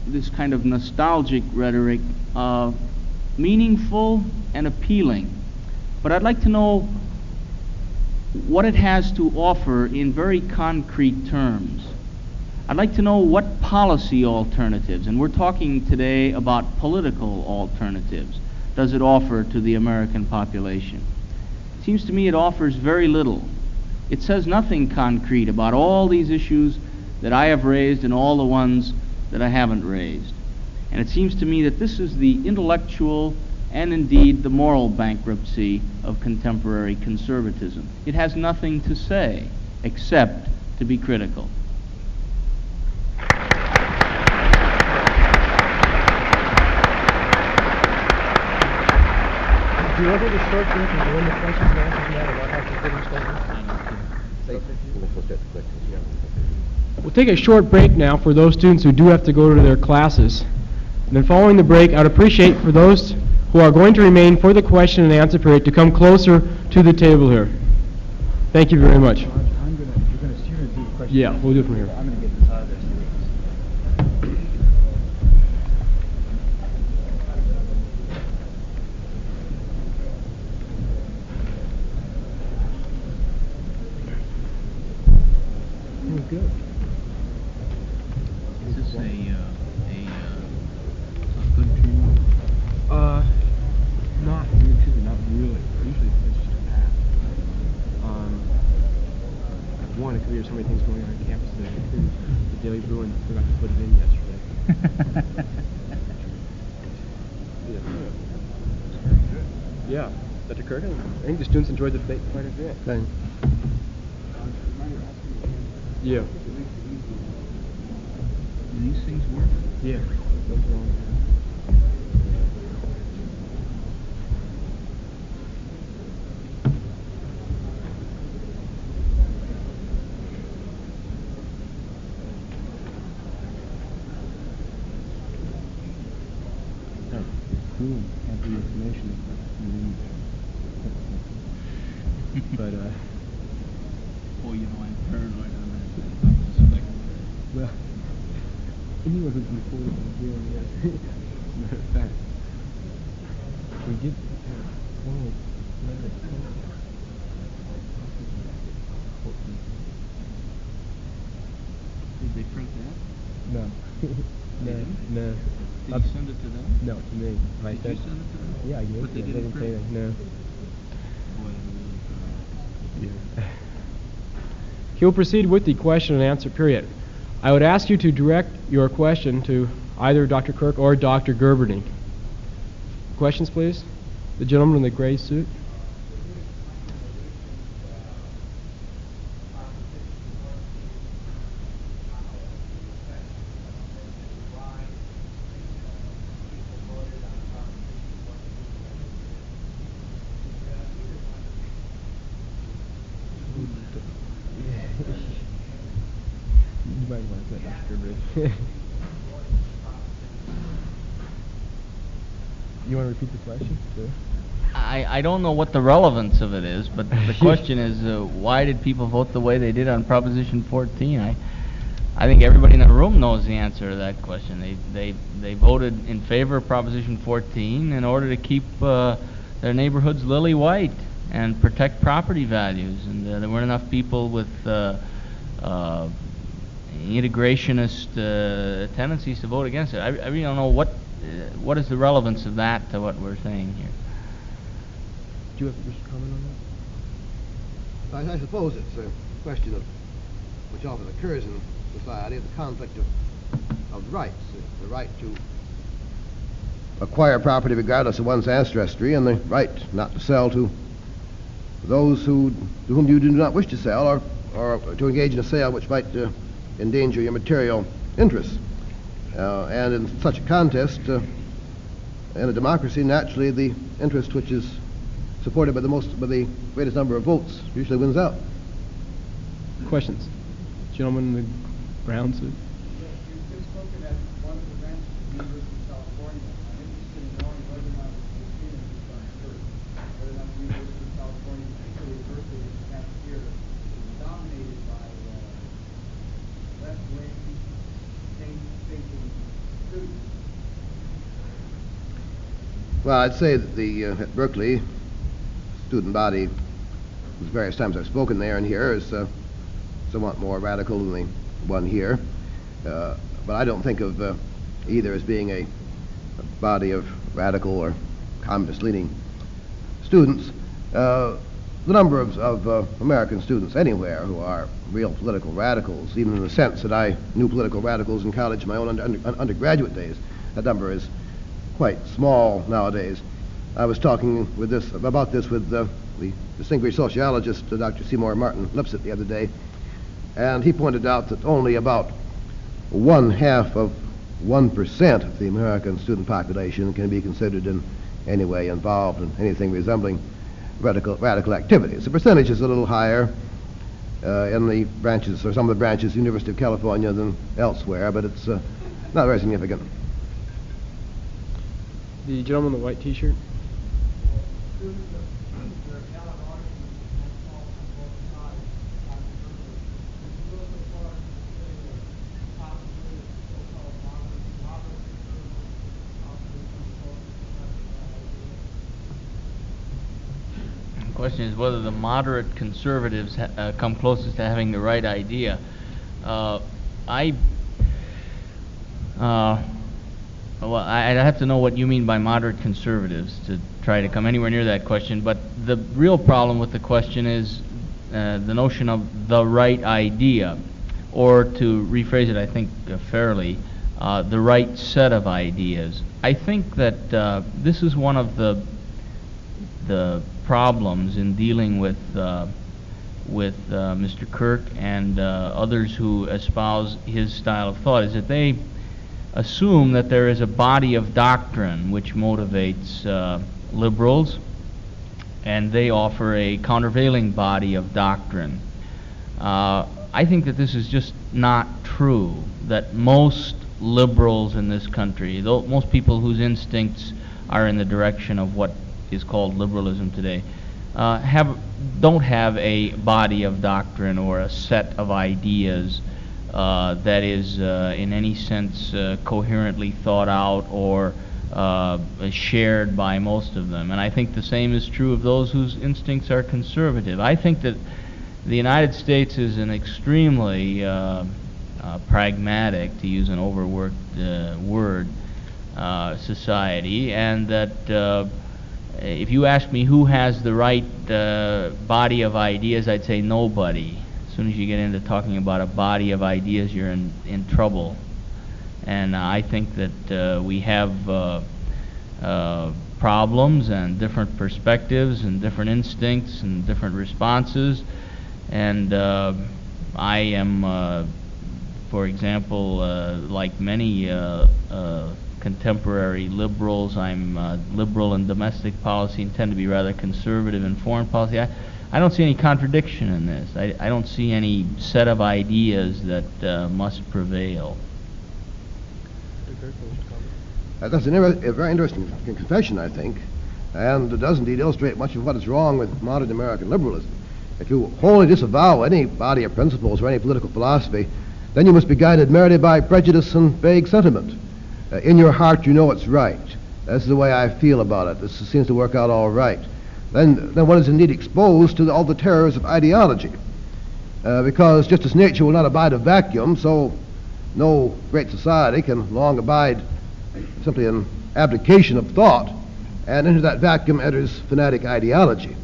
this kind of nostalgic rhetoric, meaningful and appealing. But I'd like to know what it has to offer in very concrete terms. I'd like to know what policy alternatives, and we're talking today about political alternatives, does it offer to the American population? It seems to me it offers very little. It says nothing concrete about all these issues that I have raised and all the ones that I haven't raised. And it seems to me that this is the intellectual and indeed the moral bankruptcy of contemporary conservatism. It has nothing to say except to be critical. Do you want to take a short break and go into questions and answers you have about how to We'll take a short break now for those students who do have to go to their classes. And then following the break, I'd appreciate for those who are going to remain for the question and answer period to come closer to the table here. Thank you very much. You're going to do the question. Yeah, we'll do it from here. I'm going to get this out of there. Good. Is this a good channel? Not really. Usually it's just a path. One, it could be there's so many things going on campus today. The Daily Bruin forgot to put it in yesterday. Yeah. Dr. Kirk, I think the students enjoyed the debate quite a bit. Thanks. Yeah. Do these things work? Yeah. Those are all. Have the information But, Oh, you know, I'm paranoid on that. well, anyone who's reported on doing yes. Matter of fact, we did have 12 letters. Did they print that? No. No. Did you send it to them? No, to me. Did you send it to them? Yeah, I did. But they Yeah, didn't say print that. it? No. Yeah. He'll proceed with the question and answer period. I would ask you to direct your question to either Dr. Kirk or Dr. Gerberding. Questions, please? The gentleman in the gray suit. You might want to say Dr. Gerberding. You want to repeat the question? Sure. I don't know what the relevance of it is, but the question is, why did people vote the way they did on Proposition 14? I think everybody in the room knows the answer to that question. They voted in favor of Proposition 14 in order to keep their neighborhoods lily white and protect property values. And there weren't enough people with integrationist tendencies to vote against it. I really don't know what is the relevance of that to what we're saying here. Do you have just comment on that? I suppose it's a question of which often occurs in society, of the conflict of rights, the right to acquire property regardless of one's ancestry, and the right not to sell to those to whom you do not wish to sell, or to engage in a sale which might endanger your material interests. And in such a contest, in a democracy, naturally the interest which is supported by the greatest number of votes usually wins out. Questions? Gentleman in the brown suit. Yes, you've just spoken at one of the branches of the University of California. I'm interested in knowing whether or not the experience is uncertain, whether or not the University of California, particularly Berkeley, as you have here, is dominated by left-wing, thinking students. Well, I'd say that at Berkeley, student body, whose various times I've spoken there and here, is somewhat more radical than the one here. But I don't think of either as being a body of radical or communist-leaning students. The number of American students anywhere who are real political radicals, even in the sense that I knew political radicals in college in my own undergraduate days, that number is quite small nowadays. I was talking about this with the distinguished sociologist, Dr. Seymour Martin Lipset, the other day, and he pointed out that only about 1/2% of the American student population can be considered in any way involved in anything resembling radical activities. The percentage is a little higher in the branches, or some of the branches of the University of California than elsewhere, but it's not very significant. The gentleman in the white T-shirt. The question is whether the moderate conservatives come closest to having the right idea. Well, I'd have to know what you mean by moderate conservatives to try to come anywhere near that question, but the real problem with the question is the notion of the right idea, or to rephrase it, I think, fairly, the right set of ideas. I think that this is one of the problems in dealing with Mr. Kirk and others who espouse his style of thought, is that they assume that there is a body of doctrine which motivates liberals, and they offer a countervailing body of doctrine. I think that this is just not true, that most liberals in this country, though most people whose instincts are in the direction of what is called liberalism today, don't have a body of doctrine or a set of ideas that is in any sense coherently thought out or shared by most of them. And I think the same is true of those whose instincts are conservative. I think that the United States is an extremely pragmatic, to use an overworked word, society, and that if you ask me who has the right body of ideas, I'd say nobody. As soon as you get into talking about a body of ideas, you're in trouble. And I think that we have problems and different perspectives and different instincts and different responses. And I am, for example, like many contemporary liberals, I'm liberal in domestic policy and tend to be rather conservative in foreign policy. I don't see any contradiction in this. I don't see any set of ideas that must prevail. That's a very interesting confession, I think, and it does indeed illustrate much of what is wrong with modern American liberalism. If you wholly disavow any body of principles or any political philosophy, then you must be guided merely by prejudice and vague sentiment. In your heart, you know it's right. That's the way I feel about it. This seems to work out all right. Then one is indeed exposed to all the terrors of ideology, because just as nature will not abide a vacuum, so no great society can long abide simply an abdication of thought, and into that vacuum enters fanatic ideology.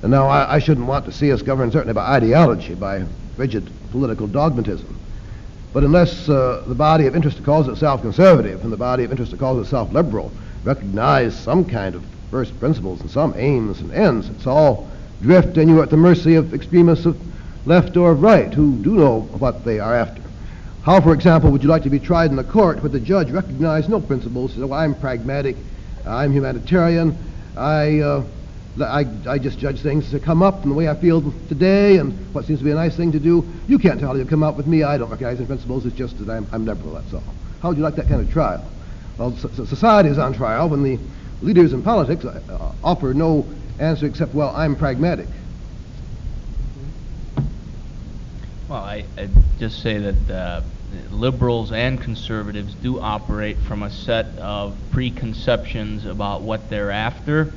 And now I shouldn't want to see us governed certainly by ideology, by rigid political dogmatism. But unless the body of interest that calls itself conservative and the body of interest that calls itself liberal recognize some kind of first principles and some aims and ends, it's all drift, and you're at the mercy of extremists of left or right who do know what they are after. How, for example, would you like to be tried in a court where the judge recognized no principles? So I'm pragmatic, I'm humanitarian, I just judge things that come up in the way I feel today and what seems to be a nice thing to do. You can't tell how you come up with me. I don't recognize any principles. It's just that I'm liberal, that's all. How would you like that kind of trial? Well, society is on trial when the leaders in politics offer no answer except, well, I'm pragmatic. Well, I just say that liberals and conservatives do operate from a set of preconceptions about what they're after,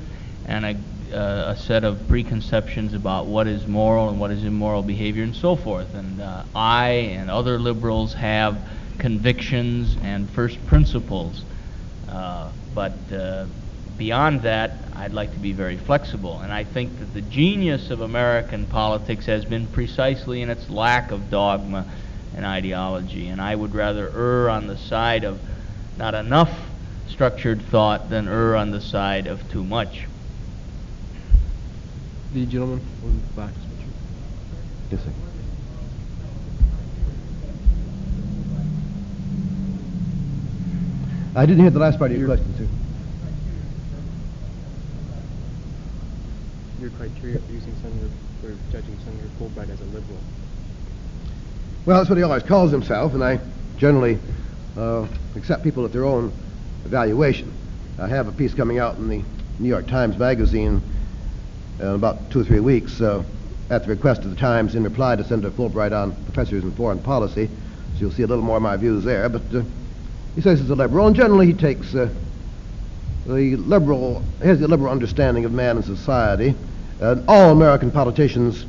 and a set of preconceptions about what is moral and what is immoral behavior and so forth. And I and other liberals have convictions and first principles. But beyond that, I'd like to be very flexible. And I think that the genius of American politics has been precisely in its lack of dogma and ideology. And I would rather err on the side of not enough structured thought than err on the side of too much. The gentleman on the back. Yes, sir. I didn't hear the last part of your question, sir. Your criteria for using Senator, for judging Senator Fulbright as a liberal. Well, that's what he always calls himself, and I generally accept people at their own evaluation. I have a piece coming out in the New York Times Magazine in about 2 or 3 weeks at the request of the Times in reply to Senator Fulbright on professors in foreign policy. So you'll see a little more of my views there. But he says he's a liberal, and generally he takes he has the liberal understanding of man and society. All American politicians,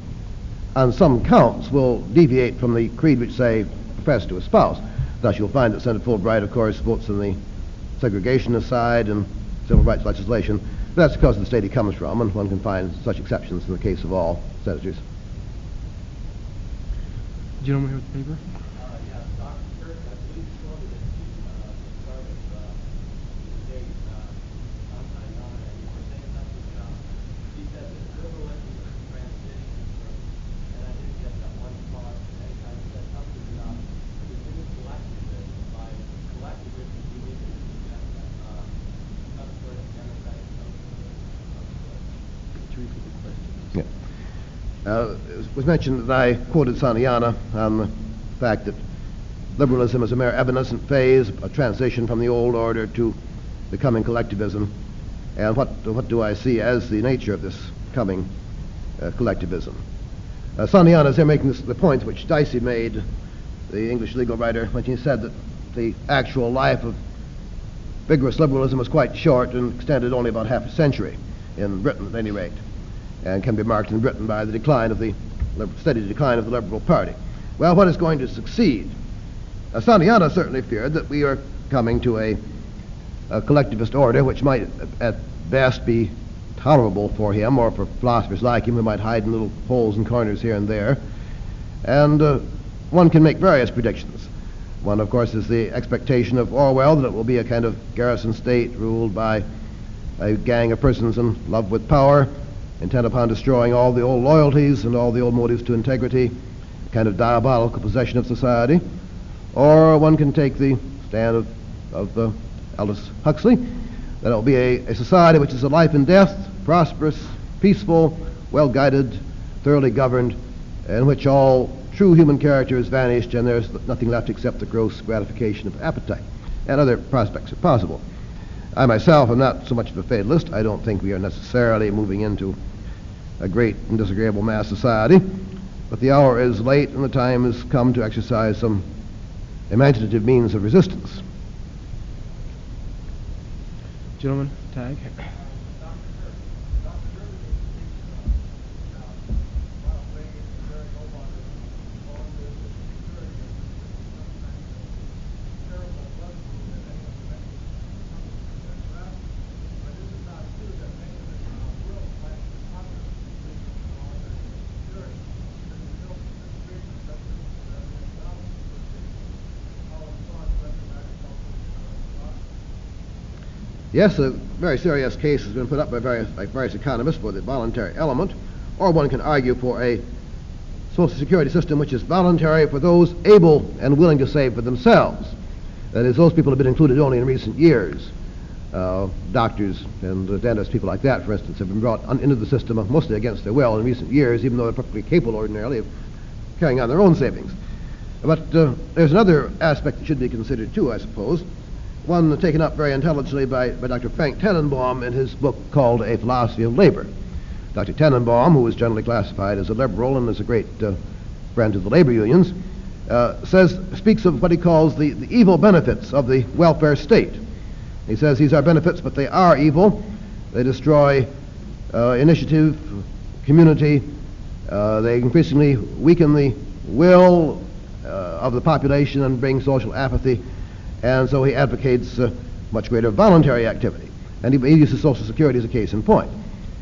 on some counts, will deviate from the creed which they profess to espouse. Thus you'll find that Senator Fulbright, of course, votes on the segregationist side and civil rights legislation. That's because of the state he comes from, and one can find such exceptions in the case of all senators. Gentleman here with the paper. Yeah, Dr. Kirk, I believe you told me that you started today sometime on it. You were saying something about, he said that liberalism is a transition from, and I didn't get that one part, and I said something about the new collectivism. By collectivism, you mean some sort of democratic, Yeah. It was mentioned that I quoted Santayana on the fact that liberalism is a mere evanescent phase, a transition from the old order to becoming collectivism. And what do I see as the nature of this coming collectivism? Santayana is there making the point which Dicey made, the English legal writer, when he said that the actual life of vigorous liberalism was quite short and extended only about half a century, in Britain at any rate, and can be marked in Britain by the decline of the steady decline of the Liberal Party. Well, what is going to succeed? Santayana certainly feared that we are coming to a collectivist order which might at best be tolerable for him or for philosophers like him who might hide in little holes and corners here and there. And one can make various predictions. One, of course, is the expectation of Orwell that it will be a kind of garrison state ruled by a gang of persons in love with power, intent upon destroying all the old loyalties and all the old motives to integrity, a kind of diabolical possession of society. Or one can take the stand of Aldous Huxley, that it will be a society which is a life and death, prosperous, peaceful, well-guided, thoroughly governed, in which all true human character has vanished and there's nothing left except the gross gratification of appetite. And other prospects are possible. I myself am not so much of a fatalist. I don't think we are necessarily moving into a great and disagreeable mass society, but the hour is late and the time has come to exercise some imaginative means of resistance. Gentlemen, tag. Yes, a very serious case has been put up by various economists for the voluntary element, or one can argue for a Social Security system which is voluntary for those able and willing to save for themselves. That is, those people have been included only in recent years. Doctors and dentists, people like that, for instance, have been brought into the system mostly against their will in recent years, even though they're perfectly capable ordinarily of carrying on their own savings. But there's another aspect that should be considered too, I suppose, one taken up very intelligently by Dr. Frank Tannenbaum in his book called A Philosophy of Labor. Dr. Tannenbaum, who is generally classified as a liberal and is a great friend of the labor unions, speaks of what he calls the evil benefits of the welfare state. He says these are benefits, but they are evil. They destroy initiative, community. They increasingly weaken the will of the population and bring social apathy. And so he advocates much greater voluntary activity. And he uses Social Security as a case in point.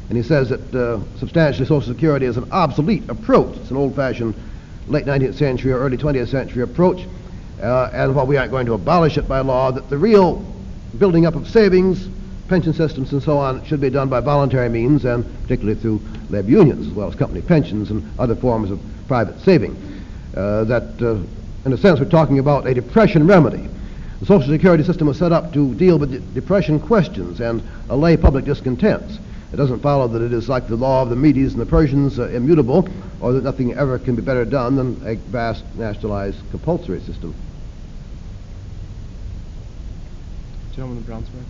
And he says that substantially Social Security is an obsolete approach. It's an old-fashioned late 19th century or early 20th century approach. And while we aren't going to abolish it by law, that the real building up of savings, pension systems and so on should be done by voluntary means, and particularly through labor unions as well as company pensions and other forms of private saving. In a sense, we're talking about a depression remedy. The Social Security system was set up to deal with depression questions and allay public discontents. It doesn't follow that it is like the law of the Medes and the Persians, immutable, or that nothing ever can be better done than a vast nationalized compulsory system. Gentleman in the brown sweater.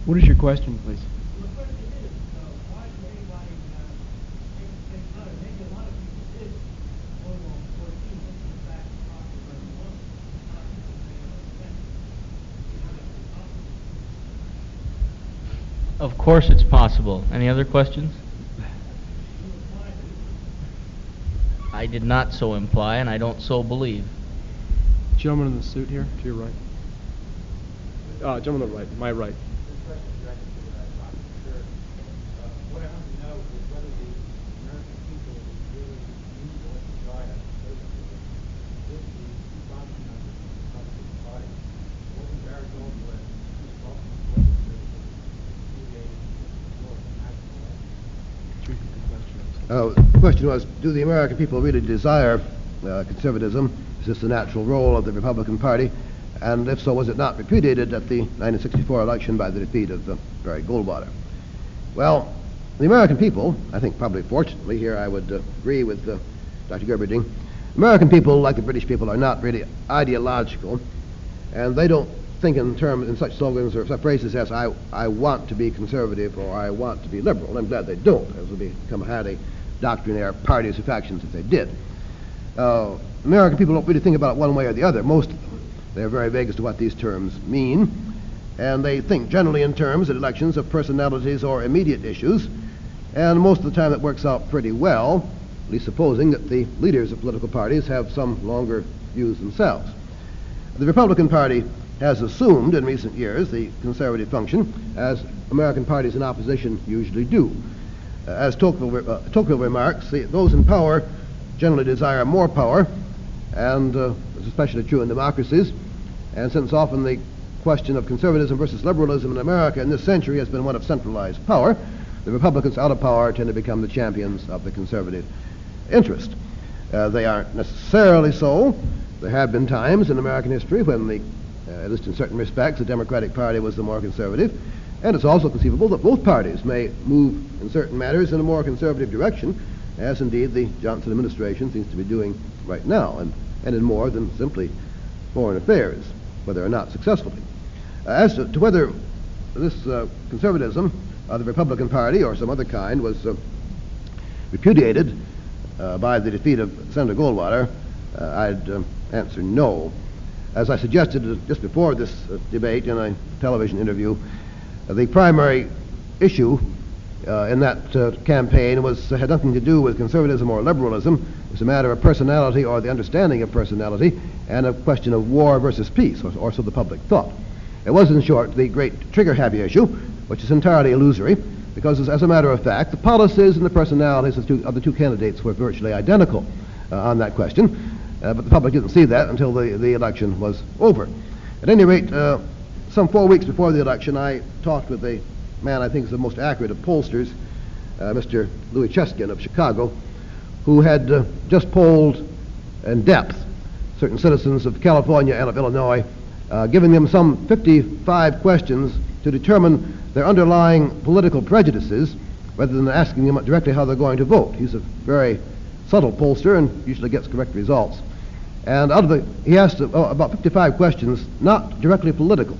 What is your question, please? The question is, why should anybody take time? Maybe a lot of people did vote on 14, but in fact, popular one. Of course it's possible. Any other questions? I did not so imply, and I don't so believe. Gentleman in the suit here, to your right. Gentleman on the right, my right. What I want to know is whether the American people really use or desire with the function of the Republican Party. What was Barry Goldwater The question was, do the American people really desire conservatism? Is this the natural role of the Republican Party? And if so, was it not repudiated at the 1964 election by the defeat of Barry Goldwater? Well, the American people, I think probably fortunately here I would agree with Dr. Gerberding, American people, like the British people, are not really ideological, and they don't think in such slogans or such phrases as I want to be conservative or I want to be liberal. I'm glad they don't, as would become highly doctrinaire parties or factions if they did. American people don't really think about it one way or the other. Most of them. They're very vague as to what these terms mean, and they think generally in terms at elections of personalities or immediate issues, and most of the time it works out pretty well, at least supposing that the leaders of political parties have some longer views themselves. The Republican Party has assumed in recent years the conservative function, as American parties in opposition usually do. As Tocqueville remarks, those in power generally desire more power, and it's especially true in democracies. And since often the question of conservatism versus liberalism in America in this century has been one of centralized power, the Republicans out of power tend to become the champions of the conservative interest. They aren't necessarily so. There have been times in American history when at least in certain respects, the Democratic Party was the more conservative, and it's also conceivable that both parties may move in certain matters in a more conservative direction, as indeed the Johnson administration seems to be doing right now, and in more than simply foreign affairs, whether or not successfully. As to whether this conservatism of the Republican Party or some other kind was repudiated by the defeat of Senator Goldwater, I'd answer no. As I suggested just before this debate in a television interview, the primary issue in that campaign had nothing to do with conservatism or liberalism. It was a matter of personality or the understanding of personality, and a question of war versus peace, or so the public thought. It was, in short, the great trigger-happy issue, which is entirely illusory, because as a matter of fact, the policies and the personalities of the two candidates were virtually identical on that question. But the public didn't see that until the election was over. At any rate, some 4 weeks before the election, I talked with a man I think is the most accurate of pollsters, Mr. Louis Cheskin of Chicago, who had just polled in depth certain citizens of California and of Illinois, giving them some 55 questions to determine their underlying political prejudices, rather than asking them directly how they're going to vote. He's a very subtle pollster and usually gets correct results. And he asked about 55 questions, not directly political.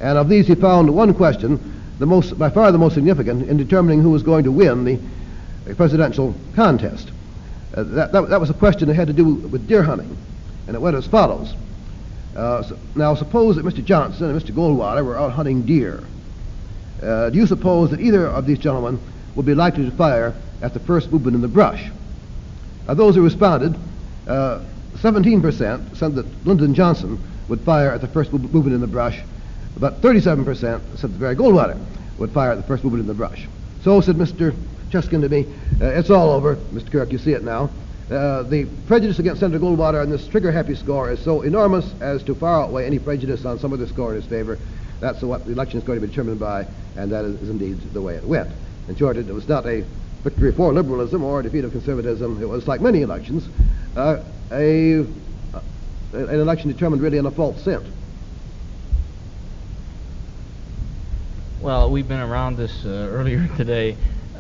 And of these, he found one question, by far the most significant, in determining who was going to win the presidential contest. That was a question that had to do with deer hunting, and it went as follows. Now, suppose that Mr. Johnson and Mr. Goldwater were out hunting deer. Do you suppose that either of these gentlemen would be likely to fire at the first movement in the brush? Those who responded, 17% said that Lyndon Johnson would fire at the first movement in the brush, but 37% said that Barry Goldwater would fire at the first movement in the brush. So, said Mr. Cheskin to me, it's all over, Mr. Kirk, you see it now. The prejudice against Senator Goldwater on this trigger-happy score is so enormous as to far outweigh any prejudice on some other score in his favor. That's what the election is going to be determined by, and that is indeed the way it went. In short, it was not a victory for liberalism or a defeat of conservatism. It was, like many elections, an election determined really on a false scent. Well, we've been around this earlier today.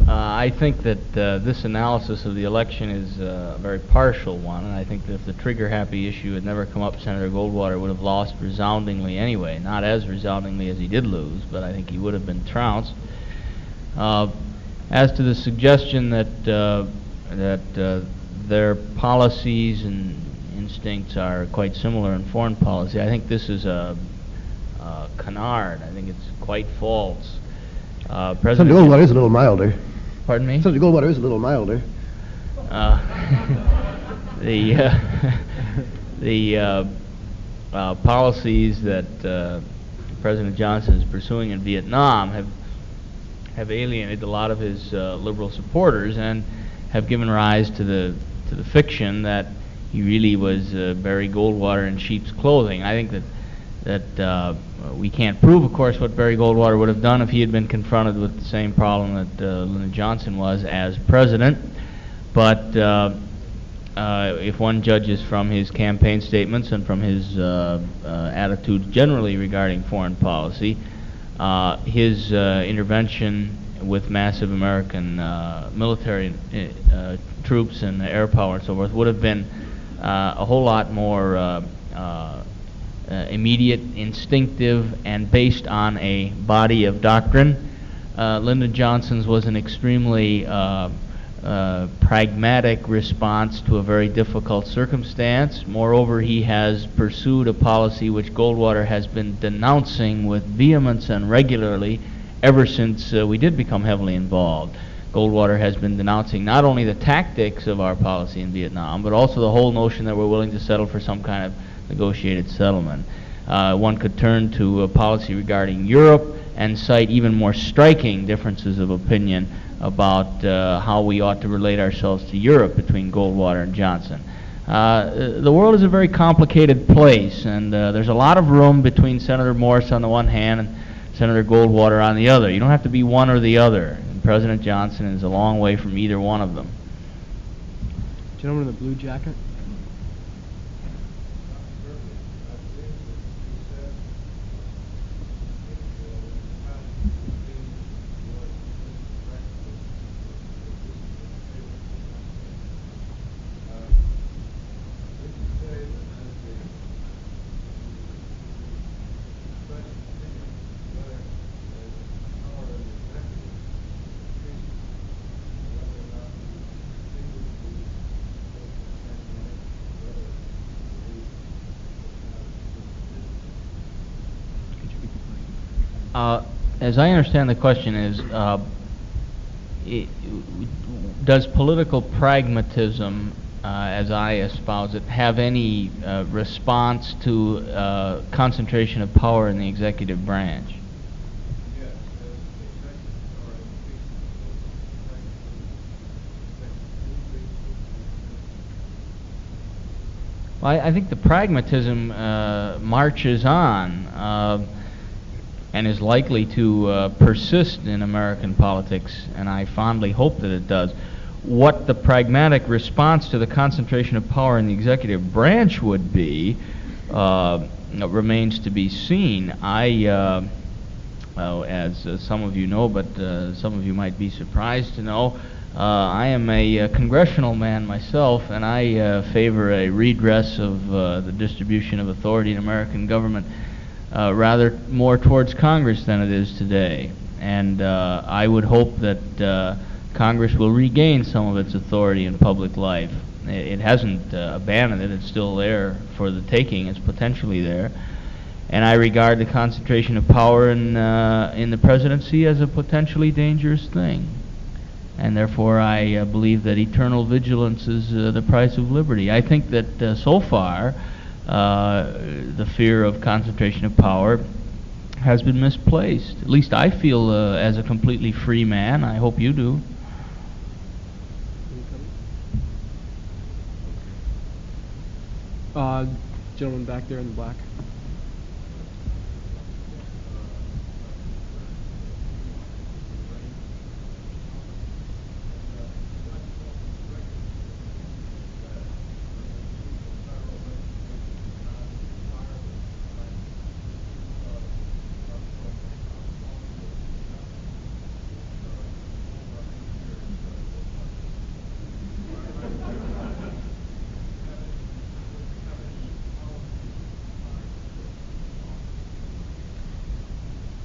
I think that this analysis of the election is a very partial one, and I think that if the trigger-happy issue had never come up, Senator Goldwater would have lost resoundingly anyway. Not as resoundingly as he did lose, but I think he would have been trounced. As to the suggestion that their policies and instincts are quite similar in foreign policy, I think this is a canard. I think it's quite false. Senator Goldwater is a little milder. Pardon me? Senator Goldwater is a little milder. The policies that President Johnson is pursuing in Vietnam have alienated a lot of his liberal supporters and have given rise to the fiction that he really was Barry Goldwater in sheep's clothing. I think that we can't prove, of course, what Barry Goldwater would have done if he had been confronted with the same problem that Lyndon Johnson was as president. But if one judges from his campaign statements and from his attitudes generally regarding foreign policy, his intervention with massive American military troops and air power and so forth would have been a whole lot more immediate, instinctive, and based on a body of doctrine. Lyndon Johnson's was an extremely pragmatic response to a very difficult circumstance. Moreover, he has pursued a policy which Goldwater has been denouncing with vehemence and regularly ever since we did become heavily involved. Goldwater has been denouncing not only the tactics of our policy in Vietnam, but also the whole notion that we're willing to settle for some kind of negotiated settlement. One could turn to a policy regarding Europe and cite even more striking differences of opinion about how we ought to relate ourselves to Europe between Goldwater and Johnson. The world is a very complicated place, and there's a lot of room between Senator Morse on the one hand and Senator Goldwater on the other. You don't have to be one or the other. And President Johnson is a long way from either one of them. Gentleman in the blue jacket. As I understand the question is, does political pragmatism, as I espouse it, have any response to concentration of power in the executive branch? Well, I think the pragmatism marches on and is likely to persist in American politics, and I fondly hope that it does. What the pragmatic response to the concentration of power in the executive branch would be remains to be seen. As some of you know, but some of you might be surprised to know, I am a congressional man myself, and I favor a redress of the distribution of authority in American government rather more towards Congress than it is today. And I would hope that Congress will regain some of its authority in public life. It hasn't abandoned it. It's still there for the taking. It's potentially there. And I regard the concentration of power in the presidency as a potentially dangerous thing. And therefore I believe that eternal vigilance is the price of liberty. I think that so far the fear of concentration of power has been misplaced. At least I feel as a completely free man. I hope you do. Gentleman back there in the black.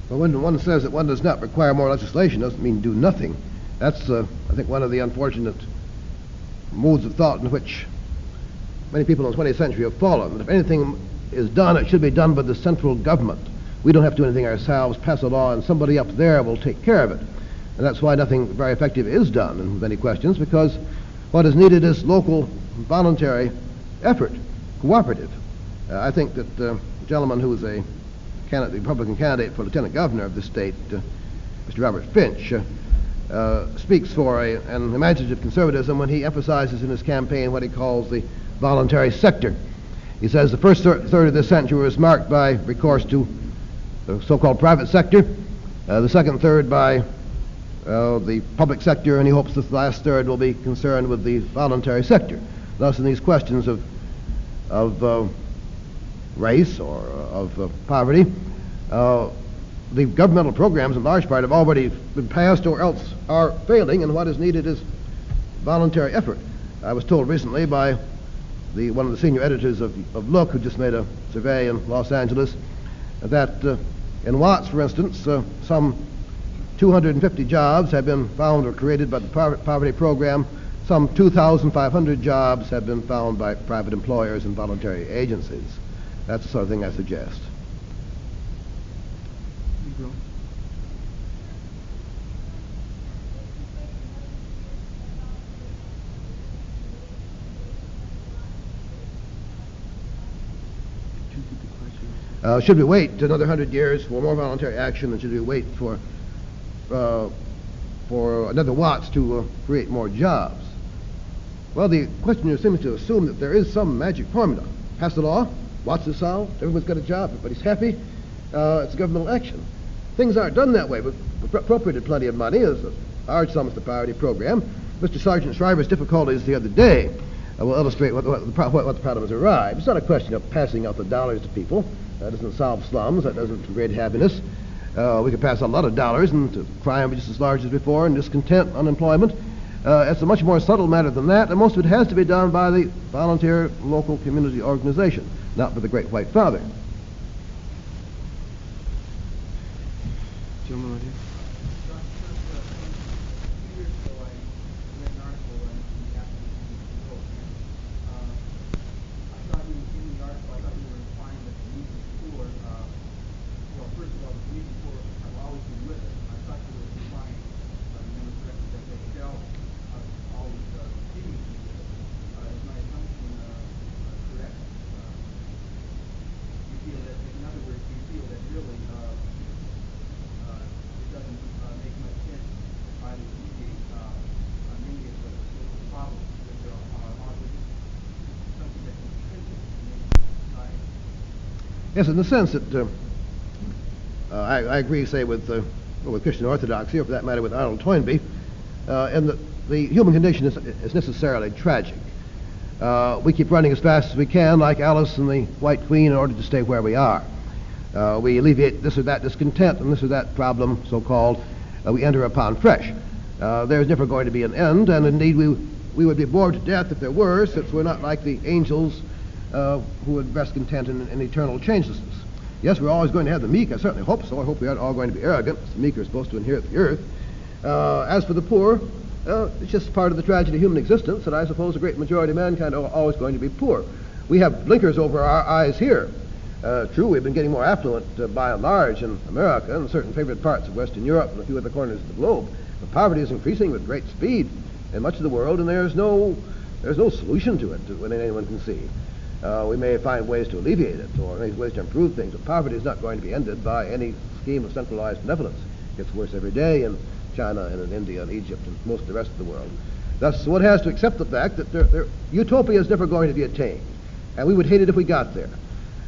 Well, when one says that one does not require more legislation, doesn't mean do nothing. That's, I think, one of the unfortunate modes of thought in which many people in the 20th century have fallen. If anything is done, it should be done by the central government. We don't have to do anything ourselves, pass a law, and somebody up there will take care of it. And that's why nothing very effective is done in many questions, because what is needed is local, voluntary effort, cooperative. I think that the gentleman who is a Republican candidate for lieutenant governor of the state, Mr. Robert Finch, speaks for an imaginative conservatism when he emphasizes in his campaign what he calls the voluntary sector. He says the first third of this century was marked by recourse to the so-called private sector, the second third by the public sector, and he hopes that the last third will be concerned with the voluntary sector. Thus, in these questions of race or of poverty, the governmental programs in large part have already been passed or else are failing, and what is needed is voluntary effort. I was told recently by one of the senior editors of Look, who just made a survey in Los Angeles, that in Watts, for instance, some 250 jobs have been found or created by the poverty program. Some 2,500 jobs have been found by private employers and voluntary agencies. That's the sort of thing I suggest. Should we wait another 100 years for more voluntary action, and should we wait for another Watts to create more jobs? Well, the questioner seems to assume that there is some magic formula. Pass the law, Watts is solved, everyone's got a job, everybody's happy, it's a governmental action. Things aren't done that way. We've appropriated plenty of money, as large sums to the poverty program. Mr. Sergeant Shriver's difficulties the other day will illustrate what the problem has arrived. It's not a question of passing out the dollars to people. That doesn't solve slums. That doesn't create happiness. We could pass out a lot of dollars, and crime would be just as large as before, and discontent, unemployment. It's a much more subtle matter than that, and most of it has to be done by the volunteer local community organization, not by the Great White Father. Gentleman right here. Yes, in the sense that I agree, say, with Christian Orthodoxy, or for that matter with Arnold Toynbee, and that the human condition is necessarily tragic. We keep running as fast as we can, like Alice and the White Queen, in order to stay where we are. We alleviate this or that discontent and this or that problem, so-called, we enter upon fresh. There's never going to be an end, and indeed we would be bored to death if there were, since we're not like the angels who would rest content in eternal changelessness. Yes, we're always going to have the meek. I certainly hope so. I hope we aren't all going to be arrogant. The meek are supposed to inherit the earth. As for the poor, it's just part of the tragedy of human existence, and I suppose a great majority of mankind are always going to be poor. We have blinkers over our eyes here. True, we've been getting more affluent by and large in America and certain favored parts of Western Europe and a few other corners of the globe. But poverty is increasing with great speed in much of the world, and there's no solution to it that anyone can see. We may find ways to alleviate it or ways to improve things, but poverty is not going to be ended by any scheme of centralized benevolence. It gets worse every day in China and in India and Egypt and most of the rest of the world. Thus, one has to accept the fact that utopia is never going to be attained, and we would hate it if we got there.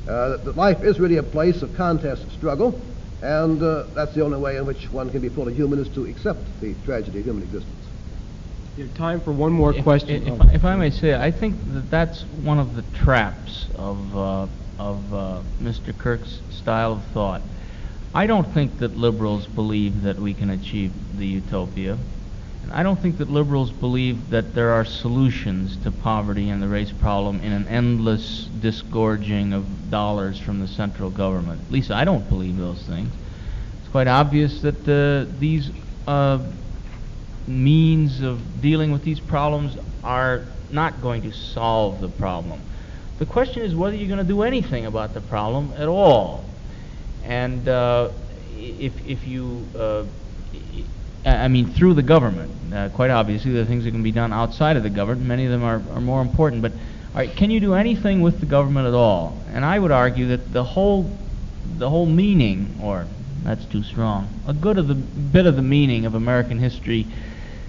That life is really a place of contest and struggle, and that's the only way in which one can be fully human, is to accept the tragedy of human existence. You have time for one more question. If I may say, I think that's one of the traps of Mr. Kirk's style of thought. I don't think that liberals believe that we can achieve the utopia. And I don't think that liberals believe that there are solutions to poverty and the race problem in an endless disgorging of dollars from the central government. At least I don't believe those things. It's quite obvious that these means of dealing with these problems are not going to solve the problem. The question is whether you're going to do anything about the problem at all. And if you, I mean, through the government, quite obviously there are things that can be done outside of the government. Many of them are more important. But all right, can you do anything with the government at all? And I would argue that the whole meaning, or that's too strong, a bit of the meaning of American history,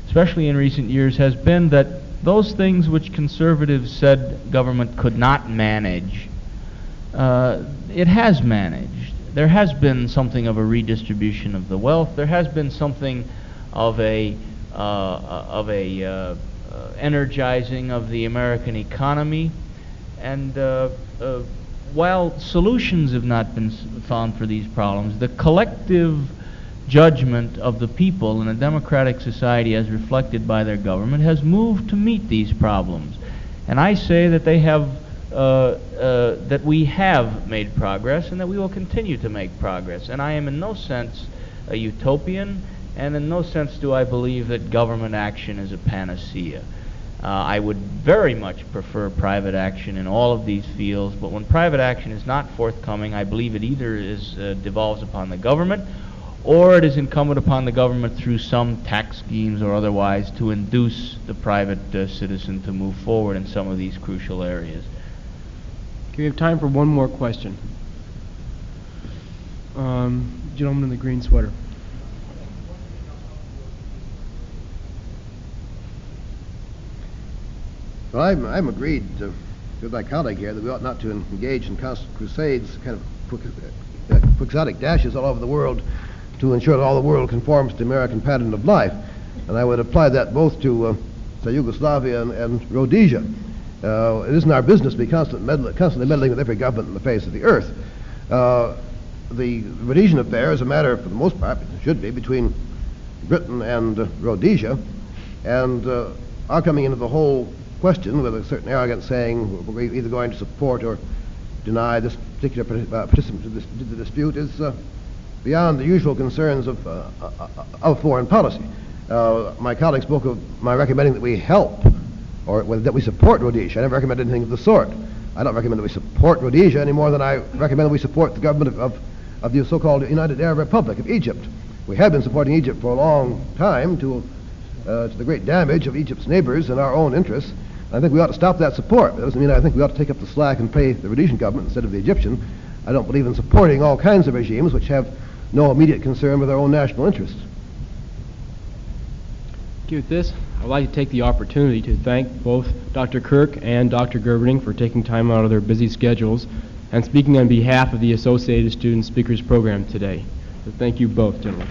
especially in recent years, has been that those things which conservatives said government could not manage, it has managed. There has been something of a redistribution of the wealth. There has been something of a energizing of the American economy, and while solutions have not been found for these problems, the collective judgment of the people in a democratic society, as reflected by their government, has moved to meet these problems. And I say that they have, that we have made progress and that we will continue to make progress. And I am in no sense a utopian, and in no sense do I believe that government action is a panacea. I would very much prefer private action in all of these fields, but when private action is not forthcoming, I believe it either devolves upon the government, or it is incumbent upon the government through some tax schemes or otherwise to induce the private citizen to move forward in some of these crucial areas. Okay, we have time for one more question. Gentleman in the green sweater. Well, I'm agreed with my colleague here that we ought not to engage in constant crusades, kind of quixotic dashes all over the world to ensure that all the world conforms to the American pattern of life. And I would apply that both to say Yugoslavia and Rhodesia. It isn't our business to be constantly meddling with every government on the face of the earth. The Rhodesian affair is a matter, for the most part, it should be, between Britain and Rhodesia, and our coming into the whole question with a certain arrogance saying we're either going to support or deny this particular participant to the dispute is beyond the usual concerns of foreign policy. My colleague spoke of my recommending that we help or that we support Rhodesia. I never recommended anything of the sort. I don't recommend that we support Rhodesia any more than I recommend that we support the government of the so-called United Arab Republic of Egypt. We have been supporting Egypt for a long time to the great damage of Egypt's neighbors and our own interests. I think we ought to stop that support. That doesn't mean I think we ought to take up the slack and pay the Rhodesian government instead of the Egyptian. I don't believe in supporting all kinds of regimes which have no immediate concern with our own national interests. With this, I'd like to take the opportunity to thank both Dr. Kirk and Dr. Gerberding for taking time out of their busy schedules and speaking on behalf of the Associated Student Speakers Program today. So thank you both, gentlemen.